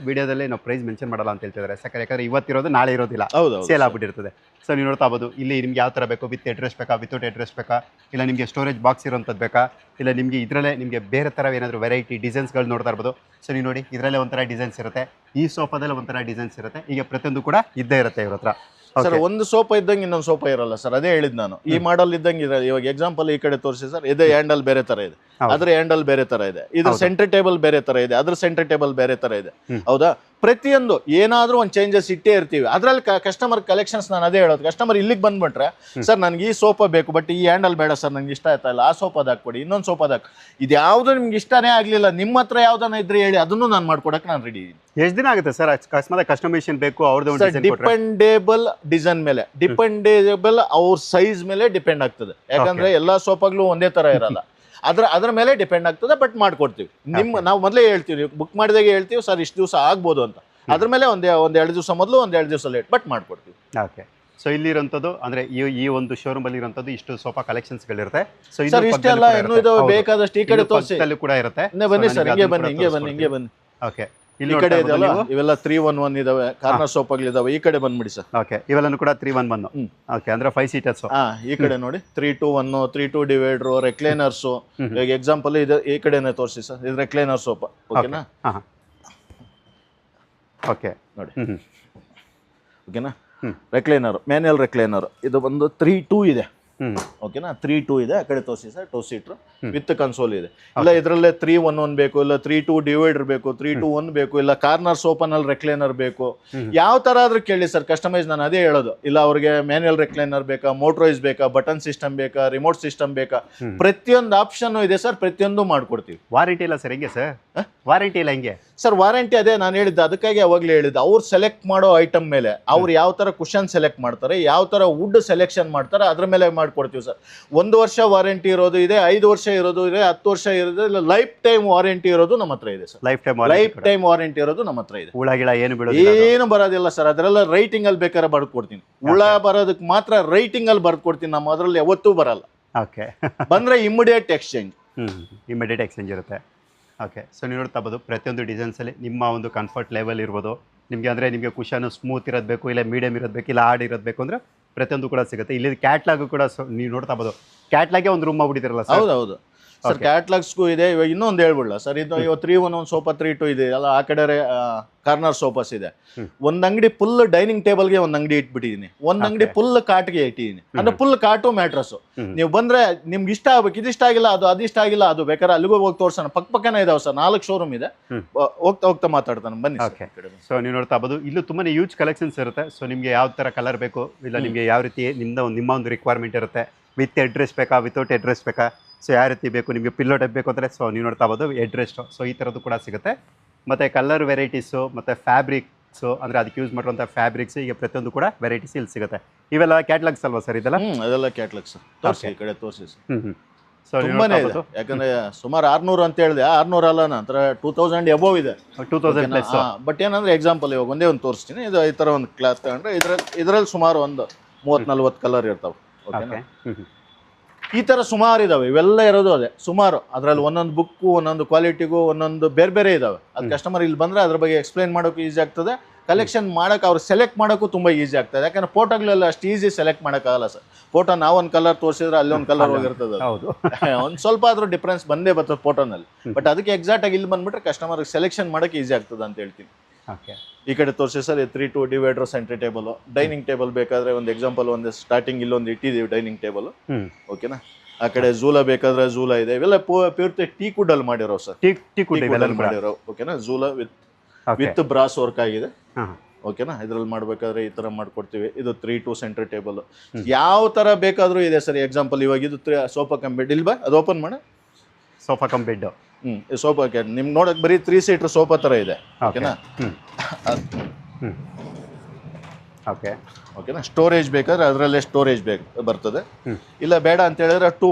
ವಿಡಿಯೋದಲ್ಲಿ ನಾವು ಪ್ರೈಸ್ ಮೆನ್ಷನ್ ಮಾಡಲ್ಲ ಅಂತ ಹೇಳ್ತಿದ್ದಾರೆ. ಯಾಕಂದರೆ ಇವತ್ತಿರೋದು ನಾಳೆ ಇರೋದಿಲ್ಲ, ಹೌದು ಸೇಲ್ ಆಗ್ಬಿಟ್ಟಿರ್ತದೆ. ಸೊ ನೀವು ನೋಡ್ತಾ ಬೋದು, ಇಲ್ಲಿ ನಿಮ್ಗೆ ಯಾವ ಥರ ಬೇಕು, ವಿತ್ ಅಡ್ರೆಸ್ ಬೇಕಾ, ವಿತೌಟ್ ಅಡ್ರೆಸ್ ಬೇಕಾ, ಇಲ್ಲ ನಿಮಗೆ ಸ್ಟೋರೇಜ್ ಬಾಕ್ಸ್ ಇರೋಂಥದ್ದು ಬೇಕಾ, ಇಲ್ಲ ನಿಮಗೆ ಇದರಲ್ಲೇ ನಿಮಗೆ ಬೇರೆ ಥರ ಏನಾದರೂ ವೆರೈಟಿ ಡಿಸೈನ್ಸ್ಗಳು ನೋಡ್ತಾ ಇರ್ಬೋದು. ಸೊ ನೀವು ನೋಡಿ, ಇದರಲ್ಲೇ ಒಂಥರ ಡಿಸೈನ್ಸ್ ಇರುತ್ತೆ, ಈ ಸೋಫಾದಲ್ಲಿ ಒಂಥರ ಡಿಸೈನ್ಸ್ ಇರುತ್ತೆ, ಈಗ ಪ್ರತಿಯೊಂದು ಕೂಡ ಇದ್ದೇ ಇರುತ್ತೆ ಇವ್ರ ಹತ್ರ. ಸರ್ ಒಂದು ಸೋಫಾ ಇದ್ದಂಗೆ ಇನ್ನೊಂದು ಸೋಫಾ ಇರಲ್ಲ ಸರ್, ಅದೇ ಹೇಳಿದ್ ನಾನು. ಈ ಮಾಡಲ್ ಇದ್ದಂಗೆ ಇರಲ್ಲ. ಇವಾಗ ಎಕ್ಸಾಂಪಲ್ ಈ ಕಡೆ ತೋರಿಸಿ ಸರ್, ಇದೇ ಹ್ಯಾಂಡಲ್ ಬೇರೆ ತರ ಇದೆ, ಅದ್ರ ಹ್ಯಾಂಡಲ್ ಬೇರೆ ತರ ಇದೆ, ಇದ್ರ ಸೆಂಟರ್ ಟೇಬಲ್ ಬೇರೆ ತರ ಇದೆ, ಅದ್ರ ಸೆಂಟರ್ ಟೇಬಲ್ ಬೇರೆ ತರ ಇದೆ. ಹೌದಾ? ಪ್ರತಿಯೊಂದು ಏನಾದ್ರೂ ಒಂದು ಚೇಂಜಸ್ ಇಟ್ಟೇ ಇರ್ತೀವಿ. ಅದ್ರಲ್ಲಿ ಕಸ್ಟಮರ್ ಕಲೆಕ್ಷನ್ಸ್ ನಾನು ಅದೇ ಹೇಳೋದು. ಕಸ್ಟಮರ್ ಇಲ್ಲಿಗೆ ಬಂದ್ಬಿಟ್ರೆ ಸರ್ ನನಗೆ ಈ ಸೋಫಾ ಬೇಕು, ಬಟ್ ಈ ಹ್ಯಾಂಡಲ್ ಬೇಡ ಸರ್, ನಂಗೆ ಇಷ್ಟ ಆಯ್ತಾ ಇಲ್ಲ, ಆ ಸೋಫಾದ ಹಾಕ್ಕೊಡಿ, ಇನ್ನೊಂದು ಸೋಫಾದ ಹಾಕಿ, ಇದು ಯಾವುದು ನಿಮ್ಗೆ ಇಷ್ಟನೇ ಆಗಲಿಲ್ಲ, ನಿಮ್ಮ ಹತ್ರ ಯಾವ್ದನ್ನ ಇದ್ರೆ ಹೇಳಿ, ಅದನ್ನು ನಾನು ಮಾಡ್ಕೊಡಕ್ಕೆ ನಾನು ರೆಡಿ ಇದ್ದೀನಿ. ಎಷ್ಟು ದಿನ ಆಗುತ್ತೆ ಸರ್ ಅಕಸ್ಮಾತ್ ಕಸ್ಟಮೈಸೇಷನ್ ಬೇಕು ಅವ್ರದ್ದು? ಡಿಪೆಂಡೇಬಲ್ ಡಿಸೈನ್ ಮೇಲೆ, ಡಿಪೆಂಡೇಬಲ್ ಅವ್ರ ಸೈಜ್ ಮೇಲೆ ಡಿಪೆಂಡ್ ಆಗ್ತದೆ. ಯಾಕಂದ್ರೆ ಎಲ್ಲಾ ಸೋಫಾಗಳು ಒಂದೇ ತರ ಇರಲ್ಲ, ಅದ್ರ ಮೇಲೆ ಡಿಪೆಂಡ್ ಆಗ್ತದೆ. ಬಟ್ ಮಾಡ್ಕೊಡ್ತೀವಿ. ನಾವು ಮೊದಲೇ ಹೇಳ್ತೀವಿ, ಬುಕ್ ಮಾಡಿದಾಗ ಹೇಳ್ತೀವಿ ಸರ್ ಇಷ್ಟು ದಿವಸ ಆಗ್ಬೋದು ಅಂತ. ಅದ್ರ ಮೇಲೆ ಒಂದ್ 2 ದಿವಸ ಮೊದಲು, 1 2 ದಿವಸ ಲೇಟ್, ಬಟ್ ಮಾಡ್ಕೊಡ್ತೀವಿ. ಓಕೆ. ಸೊ ಇಲ್ಲಿರುವಂಥದ್ದು ಅಂದ್ರೆ ಈ ಒಂದು ಶೋರೂಮ್ ಅಲ್ಲಿ ಇರುವಂಥದ್ದು ಇಷ್ಟು ಸೋಫಾ ಕಲೆಕ್ಷನ್ಸ್ಗಳಿರುತ್ತೆ. ಸೊ ಸರ್ ಇಷ್ಟೇ ಅಲ್ಲ, ಇನ್ನೂ ಇದಾವೆ ಬೇಕಾದಷ್ಟು. ಈ ಕಡೆ ತೋರಿಸಿ ಕೂಡ ಇರುತ್ತೆ. ಬನ್ನಿ ಸರ್, ಹಿಂಗೆ ಬನ್ನಿ. ಓಕೆ. ಈ ಕಡೆ ಇದೆಯಲ್ಲ, ಇವೆಲ್ಲ 311 ಇದಾವೆ, ಕಾರ್ನರ್ ಸೋಫಾಗಳಿದಾವೆ. ಈ ಕಡೆ ಬಂದ್ಬಿಡಿ ಸರ್. ಓಕೆ. ಇವೆಲ್ಲನೂ ಕೂಡ 311. ಓಕೆ, ಅಂದ್ರೆ 5 ಸೀಟರ್ಸ್. ಈ ಕಡೆ ನೋಡಿ, 321, 3-2 ಡಿವೈಡರ್, ರೆಕ್ಲೈನರ್ಸ್. ಈಗ ಎಕ್ಸಾಂಪಲ್ ಇದು ಈ ಕಡೆನೇ ತೋರಿಸಿ ಸರ್, ಇದು ರೆಕ್ಲೈನರ್ ಸೋಫಾ. ಓಕೆನಾ? ಓಕೆ ನೋಡಿ, ಓಕೆನಾ? Recliner, manual recliner. ಇದು ಬಂದು 3-2 ಇದೆ. ಓಕೆನಾ? 3-2 ಇದೆ. ಆ ಕಡೆ ತೋರಿಸಿ ಸರ್, 2 ಸೀಟರ್ ವಿತ್ ಕನ್ಸೋಲ್ ಇದೆ. ಇಲ್ಲ ಇದರಲ್ಲೇ 311 ಬೇಕು, ಇಲ್ಲ 3-2 ಡಿವೈಡರ್ ಬೇಕು, 3-2-1 ಬೇಕು, ಇಲ್ಲ ಕಾರ್ನರ್ ಸೋಫಾನಲ್ಲಿ ರೆಕ್ಲೈನರ್ ಬೇಕು, ಯಾವ ತರ ಆದ್ರೂ ಕೇಳಿ ಸರ್. ಕಸ್ಟಮೈಸ್ ನಾನು ಅದೇ ಹೇಳೋದು. ಇಲ್ಲ ಅವ್ರಿಗೆ ಮ್ಯಾನ್ಯಲ್ ರೆಕ್ಲೈನರ್ ಬೇಕಾ, ಮೋಟರೈಸ್ ಬೇಕಾ, ಬಟನ್ ಸಿಸ್ಟಮ್ ಬೇಕಾ, ರಿಮೋಟ್ ಸಿಸ್ಟಮ್ ಬೇಕಾ, ಪ್ರತಿಯೊಂದು ಆಪ್ಷನ್ ಇದೆ ಸರ್, ಪ್ರತಿಯೊಂದು ಮಾಡ್ಕೊಡ್ತೀವಿ. ವಾರಂಟಿ ಇಲ್ಲ ಸರ್? ಹೆಂಗೆ ಸರ್ ವಾರಂಟಿ ಇಲ್ಲ? ಹೆಂಗೆ ಸರ್ ವಾರಂಟಿ? ಅದೇ ನಾನು ಹೇಳಿದ್ದೆ, ಅದಕ್ಕಾಗಿ ಅವಾಗಲೇ ಹೇಳಿದ್ದೆ, ಅವ್ರು ಸೆಲೆಕ್ಟ್ ಮಾಡೋ ಐಟಮ್ ಮೇಲೆ, ಅವ್ರು ಯಾವ ತರ ಕುಷನ್ ಸೆಲೆಕ್ಟ್ ಮಾಡ್ತಾರೆ, ಯಾವ ತರ ವುಡ್ ಸೆಲೆಕ್ಷನ್ ಮಾಡ್ತಾರೆ, ಅದ್ರ ಮೇಲೆ ಮಾಡ್ಕೊಡ್ತೀವಿ ಸರ್. 1 ವರ್ಷ ವಾರಂಟಿ ಇರೋದು ಇದೆ, 5 ವರ್ಷ ಇರೋದು ಇದೆ, 10 ವರ್ಷ ಇರೋದು ಇಲ್ಲ, ಲೈಫ್ ಟೈಮ್ ವಾರಂಟಿ ಇರೋದು ನಮ್ಮ ಹತ್ರ ಇದೆ ಸರ್. ಲೈಫ್ ಟೈಮ್ ವಾರಂಟಿ ಇರೋದು ನಮ್ಮ ಹತ್ರ ಇದೆ. ಹುಳ ಗಿಳ ಏನು ಬರೋದಿಲ್ಲ ಸರ್. ಅದರೆಲ್ಲ ರೈಟಿಂಗ್ ಅಲ್ಲಿ ಬೇಕಾದ್ರೆ ಬರ್ದು ಕೊಡ್ತೀನಿ. ಹುಳ ಬರೋದಕ್ಕೆ ಮಾತ್ರ ರೈಟಿಂಗ್ ಅಲ್ಲಿ ಬರ್ದು ಕೊಡ್ತೀನಿ. ನಮ್ಮ ಅದ್ರಲ್ಲಿ ಯಾವತ್ತೂ ಬರಲ್ಲ. ಓಕೆ. ಬಂದ್ರೆ ಇಮಿಡಿಯೇಟ್ ಎಕ್ಸ್ಚೇಂಜ್. ಇಮಿಡಿಯೇಟ್ ಎಕ್ಸ್ಚೇಂಜ್ ಇರುತ್ತೆ. ಓಕೆ. ಸೊ ನೀವು ನೋಡ್ತಾ ಬೋದು, ಪ್ರತಿಯೊಂದು ಡಿಸೈನ್ಸಲ್ಲಿ ನಿಮ್ಮ ಒಂದು ಕಂಫರ್ಟ್ ಲೆವೆಲ್ ಇರ್ಬೋದು. ನಿಮಗೆ ಅಂದರೆ ನಿಮಗೆ ಕುಷನ್ ಸ್ಮೂತ್ ಇರೋದು ಬೇಕು, ಇಲ್ಲ ಮೀಡಿಯಮ್ ಇರೋದು ಬೇಕು, ಇಲ್ಲ ಹಾರ್ಡ್ ಇರೋದು ಬೇಕು ಅಂದರೆ ಪ್ರತಿಯೊಂದು ಕೂಡ ಸಿಗುತ್ತೆ. ಇಲ್ಲಿ ಕ್ಯಾಟ್ಲಾಗು ಕೂಡ ನೀವು ನೋಡ್ತಾ ಬೋದು, ಕ್ಯಾಟ್ಲಾಗೆ ಒಂದು ರೂಮ್ ಮಾಡ್ಬಿಟ್ಟಿರಲ್ಲ ಸರ್? ಹೌದು ಸರ್, ಕ್ಯಾಟ್ಲಾಗ್ಸ್ಗೂ ಇದೆ. ಇವಾಗ ಇನ್ನೊಂದು ಹೇಳ್ಬಿಡಲ್ಲ ಸರ್, ಇದು ಇವಾಗ 311 ಸೋಫಾ 3-2 ಇದೆ ಅಲ್ಲ, ಆ ಕಡೆ ಕಾರ್ನರ್ ಸೋಫಾಸ್ ಇದೆ. ಒಂದ್ ಅಂಗಡಿ ಫುಲ್ ಡೈನಿಂಗ್ ಟೇಬಲ್ಗೆ ಒಂದ್ ಅಂಗಡಿ ಇಟ್ಬಿಟ್ಟಿದೀನಿ, ಒಂದ್ ಅಂಗಡಿ ಫುಲ್ ಕಾಟ್ಗೆ ಇಟ್ಟಿದ್ದೀನಿ. ಅಂದ್ರೆ ಫುಲ್ ಕಾಟು ಮ್ಯಾಟ್ರಸ್. ನೀವು ಬಂದ್ರೆ ನಿಮ್ಗೆ ಇಷ್ಟ ಆಗ್ಬೇಕು, ಇದಿಷ್ಟ ಆಗಿಲ್ಲ ಅದು, ಅದಿಷ್ಟ ಆಗಿಲ್ಲ ಅದು, ಬೇಕಾದ್ರೆ ಅಲ್ಲಿಗೂ ಹೋಗಿ ತೋರ್ಸೋಣ. ಪಕ್ಕನೇ ಇದಾವೆ ಸರ್, 4 ಶೋರೂಮ್ ಇದೆ. ಹೋಗ್ತಾ ಮಾತಾಡ್ತಾನೆ, ಬನ್ನಿ. ಸೊ ನೀವು ನೋಡ್ತಾ ಬೋದು, ಇಲ್ಲೂ ತುಂಬಾ ಯೂಜ್ ಕಲೆಕ್ಷನ್ಸ್ ಇರುತ್ತೆ. ಸೊ ನಿಮ್ಗೆ ಯಾವ ತರ ಕಲರ್ ಬೇಕು, ಇಲ್ಲ ನಿಮ್ಗೆ ಯಾವ ರೀತಿ ನಿಮ್ಮ ಒಂದು ರಿಕ್ವೈರ್ಮೆಂಟ್ ಇರುತ್ತೆ, ವಿತ್ ಅಡ್ರೆಸ್ ಬೇಕಾ, ವಿತೌಟ್ ಅಡ್ರೆಸ್ ಬೇಕಾ, ಸೊ ಯಾವ ರೀತಿ ಬೇಕು ನಿಮಗೆ, ಪಿಲ್ಲೋ ಟೈಪ್ ಬೇಕು ಅಂದರೆ ಸೊ ನೀವು ನೋಡ್ತಾ ಬೋದು ಅಡ್ರೆಸ್ಟು. ಸೊ ಈ ಥರದ್ದು ಕೂಡ ಸಿಗುತ್ತೆ. ಮತ್ತು ಕಲರ್ ವೆರೈಟೀಸು ಮತ್ತು ಫ್ಯಾಬ್ರಿಕ್ಸು, ಅಂದರೆ ಅದಕ್ಕೆ ಯೂಸ್ ಮಾಡಿರುವಂಥ ಫ್ಯಾಬ್ರಿಕ್ಸ್, ಈಗ ಪ್ರತಿಯೊಂದು ಕೂಡ ವೆರೈಟೀಸ್ ಇಲ್ಲಿ ಸಿಗುತ್ತೆ. ಇವೆಲ್ಲ ಕ್ಯಾಟ್ಲಾಗ್ಸ್ ಅಲ್ವಾ ಸರ್? ಇದೆಲ್ಲ ಅದೆಲ್ಲ ಕ್ಯಾಟ್ಲಾಗ್ಸ್. ತೋರಿಸಿ, ಈ ಕಡೆ ತೋರಿಸಿ ಸರ್. ಸೊ ತುಂಬಾನೇ ಇದೆ. ಯಾಕಂದ್ರೆ ಸುಮಾರು 600 ಅಂತ ಹೇಳಿದೆ, 600 ಅಲ್ಲ, ನಂತರ 2000 ಎಬೋವ್ ಇದೆ. 2000 ಪ್ಲಸ್. ಬಟ್ ಏನಂದ್ರೆ ಎಕ್ಸಾಂಪಲ್ ಇವಾಗ ಒಂದೇ ಒಂದು ತೋರಿಸ್ತೀನಿ. ಇದು ಈ ಥರ ಒಂದು ಕ್ಲಾತ್ ತಗೊಂಡ್ರೆ ಇದರಲ್ಲಿ ಸುಮಾರು ಒಂದು 30-40 ಕಲರ್ ಇರ್ತಾವೆ. ಓಕೆನಾ? ಈ ಥರ ಸುಮಾರು ಇದಾವೆ. ಇವೆಲ್ಲ ಇರೋದು ಅದೇ ಸುಮಾರು. ಅದರಲ್ಲಿ ಒಂದೊಂದು ಬುಕ್ಕು, ಒಂದೊಂದು ಕ್ವಾಲಿಟಿಗೂ ಒಂದೊಂದು ಬೇರೆ ಬೇರೆ ಇದಾವೆ. ಅದು ಕಸ್ಟಮರ್ ಇಲ್ಲಿ ಬಂದರೆ ಅದ್ರ ಬಗ್ಗೆ ಎಕ್ಸ್ಪ್ಲೈನ್ ಮಾಡೋಕ್ಕೂ ಈಸಿ ಆಗ್ತದೆ, ಕಲೆಕ್ಷನ್ ಮಾಡೋಕೆ ಅವ್ರು ಸೆಲೆಕ್ಟ್ ಮಾಡೋಕ್ಕೂ ತುಂಬ ಈಸಿ ಆಗ್ತದೆ. ಯಾಕಂದ್ರೆ ಫೋಟೋಗಳೆಲ್ಲ ಅಷ್ಟು ಈಸಿ ಸೆಲೆಕ್ಟ್ ಮಾಡೋಕ್ಕಾಗಲ್ಲ ಸರ್. ಫೋಟೋ ನಾವೊಂದು ಕಲರ್ ತೋರಿಸಿದ್ರೆ ಅಲ್ಲೊಂದು ಕಲರ್ ಹೋಗಿರ್ತದೆ. ಹೌದು, ಒಂದು ಸ್ವಲ್ಪ ಆದ್ರೂ ಡಿಫ್ರೆನ್ಸ್ ಬಂದೇ ಬರ್ತದೆ ಫೋಟೋನಲ್ಲಿ. ಬಟ್ ಅದಕ್ಕೆ ಎಕ್ಸಾಕ್ಟ್ ಆಗಿ ಇಲ್ಲಿ ಬಂದ್ಬಿಟ್ರೆ ಕಸ್ಟಮರ್ಗೆ ಸೆಲೆಕ್ಷನ್ ಮಾಡೋಕೆ ಈಸಿ ಆಗ್ತದೆ ಅಂತ ಹೇಳ್ತೀನಿ. ಈ ಕಡೆ ತೋರಿಸಿ sir, 3-2 divider, sentry table, dining table ಬೇಕಾದ್ರೆ ಒಂದು ಎಕ್ಸಾಂಪಲ್ ಒಂದು ಸ್ಟಾರ್ಟಿಂಗ್ ಇಲ್ಲೊಂದು ಇಟ್ಟಿದ್ದೀವಿ ಡೈನಿಂಗ್ ಟೇಬಲ್. ಓಕೆನಾ? ಆ ಕಡೆ ಝೂಲಾ ಬೇಕಾದ್ರೆ ಝೂಲಾ ಇದೆ. ಇವೆಲ್ಲ ಪೂರ್ತಿ ಟೀ ಕುಡ್ ಅಲ್ಲಿ ಮಾಡಿರೋ ಸರ್, ಟೀ ಕುಡ್ ಮಾಡಿರೋ. ಓಕೆನಾ? ಝೂಲಾ ವಿತ್ ಬ್ರಾಸ್ ವರ್ಕ್ ಆಗಿದೆ. ಓಕೆನಾ? ಇದ್ರಲ್ಲಿ ಮಾಡ್ಬೇಕಾದ್ರೆ ಈ ತರ ಮಾಡ್ಕೊಡ್ತೀವಿ. ಇದು 3-2 ಸೆಂಟ್ರಿ ಟೇಬಲ್ ಯಾವ ತರ ಬೇಕಾದ್ರೂ ಇದೆ ಸರ್. ಎಕ್ಸಾಂಪಲ್ ಇವಾಗ ಇದು ಸೋಫಾ ಕಮ್ ಬೆಡ್ ಇಲ್ವಾ, ಅದು ಓಪನ್ ಮಾಡ. Sofa cum bed. ಸೋಫಾ ನಿಮ್ಗೆ ನೋಡಕ್ ಬರೀ 3 ಸೀಟರ್ ಸೋಫಾ ತರ ಇದೆ. ಓಕೆನಾ? ಓಕೆ ಓಕೆನಾ? ಸ್ಟೋರೇಜ್ ಬೇಕಾದ್ರೆ ಅದರಲ್ಲೇ ಸ್ಟೋರೇಜ್ ಬರ್ತದೆ. ಇಲ್ಲ ಬೇಡ ಅಂತ ಹೇಳಿದ್ರೆ ಟೂ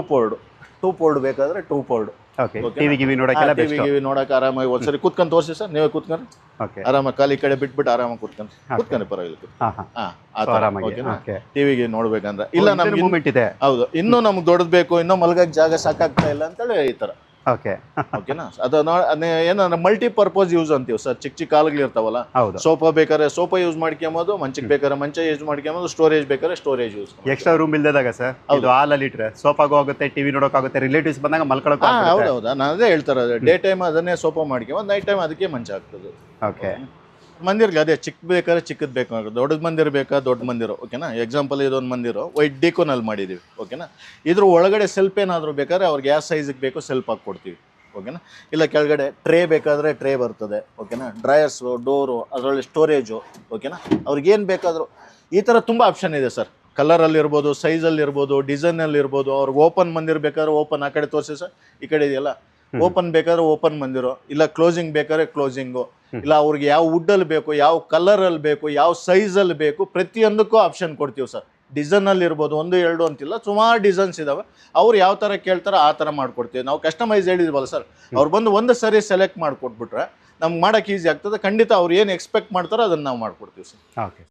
ಪೋರ್ಡ್ ಬೇಕಾದ್ರೆ ಟೂ ಪೋರ್ಡ್. ಓಕೆ ಟಿವಿ ನೋಡಕ್ಕೆಲ್ಲ ಬೆಸ್ಟ್. ಟಿವಿ ನೋಡಕ್ಕೆ ಆರಾಮಾಗಿ ಒಂದ್ಸರಿ ಕುತ್ಕೊಂಡು ತೋರಿಸಿ ಸರ್, ನೀವೇ ಕುತ್ಕೊಂಡು ಓಕೆ ಆರಾಮಾಗಿ ಕಾಲಿ ಕಡೆ ಬಿಟ್ಬಿಟ್ಟು ಆರಾಮಾಗಿ ಕುತ್ಕೊಂಡು ಪರವಾಗಿಲ್ಲ. ಓಕೆನಾ? ಟಿವಿಗೆ ನೋಡ್ಬೇಕಂದ್ರೆ ಇಲ್ಲ ನಮ್ಗೆ ಮೂಮೆಂಟ್ ಇದೆ. ಹೌದು, ಇನ್ನೂ ನಮ್ಗೆ ದೊಡ್ಡದು ಬೇಕು, ಇನ್ನೂ ಮಲ್ಗಕ್ಕೆ ಜಾಗ ಸಾಕಾಗ್ತಾ ಇಲ್ಲ ಅಂತೇಳಿ ಈ ತರ. ಓಕೆ ಓಕೆನಾ? ಅದು ಏನಂದ್ರೆ ಮಲ್ಟಿ ಪರ್ಪಸ್ ಯೂಸ್ ಅಂತೀವಿ ಸರ್. ಚಿಕ್ಕ ಕಾಲುಗಳು ಇರ್ತಾವಲ್ಲ, ಹೌದು. ಸೋಫಾ ಬೇಕಾದ್ರೆ ಸೋಫಾ ಯೂಸ್ ಮಾಡ್ಕೊಂಬೋದು, ಮಂಚಕ್ಕೆ ಬೇಕಾದ್ರೆ ಮಂಚ ಯೂಸ್ ಮಾಡ್ಕೊಂಬೋದು, ಸ್ಟೋರೇಜ್ ಬೇಕಾದ್ರೆ ಸ್ಟೋರೇಜ್ ಯೂಸ್. ಎಕ್ಸ್ಟ್ರಾ ರೂಮ್ ಇಲ್ದಾಗ ಸರ್ ಇದು ಹಾಲಲ್ಲಿ ಇಟ್ರೆ ಸೋಫಾಗೂ ಆಗುತ್ತೆ, ಟಿವಿ ನೋಡೋಕ್ಕಾಗುತ್ತೆ, ರಿಲೇಟಿವ್ಸ್ ಬಂದಾಗ ಮಲ್ಕೊಳಕ್ಕೆ. ಹೌದೌದಾ, ನಾನು ಅದೇ ಹೇಳ್ತಾರೆ, ಡೇ ಟೈಮ್ ಅದನ್ನೇ ಸೋಫಾ ಮಾಡ್ಕೊಂಬೋದು, ನೈಟ್ ಟೈಮ್ ಅದಕ್ಕೆ ಮಂಚ ಆಗ್ತದೆ. ಓಕೆ ಮಂದಿರ್ಗೆ ಅದೇ ಚಿಕ್ಕ ಬೇಕಾದ್ರೆ ಚಿಕ್ಕದ್ ಬೇಕು, ದೊಡ್ಡದು ಮಂದಿರ ಬೇಕಾ ದೊಡ್ಡ ಮಂದಿರ. ಓಕೆನಾ? ಎಕ್ಸಾಂಪಲ್ ಇದೊಂದು ಮಂದಿರ ವೈಟ್ ಡಿಕೋನಲ್ಲಿ ಮಾಡಿದೀವಿ. ಓಕೆನಾ? ಇದ್ರ ಒಳಗಡೆ ಸೆಲ್ಫ್ ಏನಾದರೂ ಬೇಕಾದ್ರೆ ಅವ್ರಿಗೆ ಯಾವ ಸೈಜಿಗೆ ಬೇಕೋ ಸೆಲ್ಫ್ ಹಾಕಿ ಕೊಡ್ತೀವಿ. ಓಕೆನಾ? ಇಲ್ಲ ಕೆಳಗಡೆ ಟ್ರೇ ಬೇಕಾದರೆ ಟ್ರೇ ಬರ್ತದೆ. ಓಕೆನಾ? ಡ್ರಯರ್ಸು, ಡೋರು, ಅದರಲ್ಲಿ ಸ್ಟೋರೇಜು. ಓಕೆನಾ? ಅವ್ರಿಗೇನು ಬೇಕಾದರೂ ಈ ಥರ ತುಂಬ ಆಪ್ಷನ್ ಇದೆ ಸರ್. ಕಲರಲ್ಲಿ ಇರ್ಬೋದು, ಸೈಜಲ್ಲಿ ಇರ್ಬೋದು, ಡಿಸೈನಲ್ಲಿ ಇರ್ಬೋದು. ಅವ್ರಿಗೆ ಓಪನ್ ಮಂದಿರ ಬೇಕಾದ್ರೆ ಓಪನ್, ಆ ಕಡೆ ತೋರಿಸಿ ಸರ್, ಈ ಕಡೆ ಇದೆಯಲ್ಲ ಓಪನ್ ಬೇಕಾದ್ರೆ ಓಪನ್ ಮಂದಿರೋ, ಇಲ್ಲ ಕ್ಲೋಸಿಂಗ್ ಬೇಕಾದ್ರೆ ಕ್ಲೋಸಿಂಗು, ಇಲ್ಲ ಅವ್ರಿಗೆ ಯಾವ ವುಡ್ಡಲ್ಲಿ ಬೇಕು, ಯಾವ ಕಲರಲ್ಲಿ ಬೇಕು, ಯಾವ ಸೈಜಲ್ಲಿ ಬೇಕು, ಪ್ರತಿಯೊಂದಕ್ಕೂ ಆಪ್ಷನ್ ಕೊಡ್ತೀವಿ ಸರ್. ಡಿಸೈನಲ್ಲಿ ಇರ್ಬೋದು, 1 2 ಅಂತಿಲ್ಲ, ಸುಮಾರು ಡಿಸೈನ್ಸ್ ಇದಾವೆ. ಅವ್ರು ಯಾವ ಥರ ಕೇಳ್ತಾರೋ ಆ ಥರ ಮಾಡ್ಕೊಡ್ತೀವಿ. ನಾವು ಕಸ್ಟಮೈಸ್ ಹೇಳಿದ್ವಲ್ಲ ಸರ್, ಅವ್ರು ಬಂದು ಒಂದು ಸರಿ ಸೆಲೆಕ್ಟ್ ಮಾಡಿಕೊಟ್ಬಿಟ್ರೆ ನಮ್ಗೆ ಮಾಡೋಕ್ಕೆ ಈಸಿ ಆಗ್ತದೆ. ಖಂಡಿತ ಅವ್ರು ಏನು ಎಕ್ಸ್ಪೆಕ್ಟ್ ಮಾಡ್ತಾರೋ ಅದನ್ನು ನಾವು ಮಾಡ್ಕೊಡ್ತೀವಿ ಸರ್. ಓಕೆ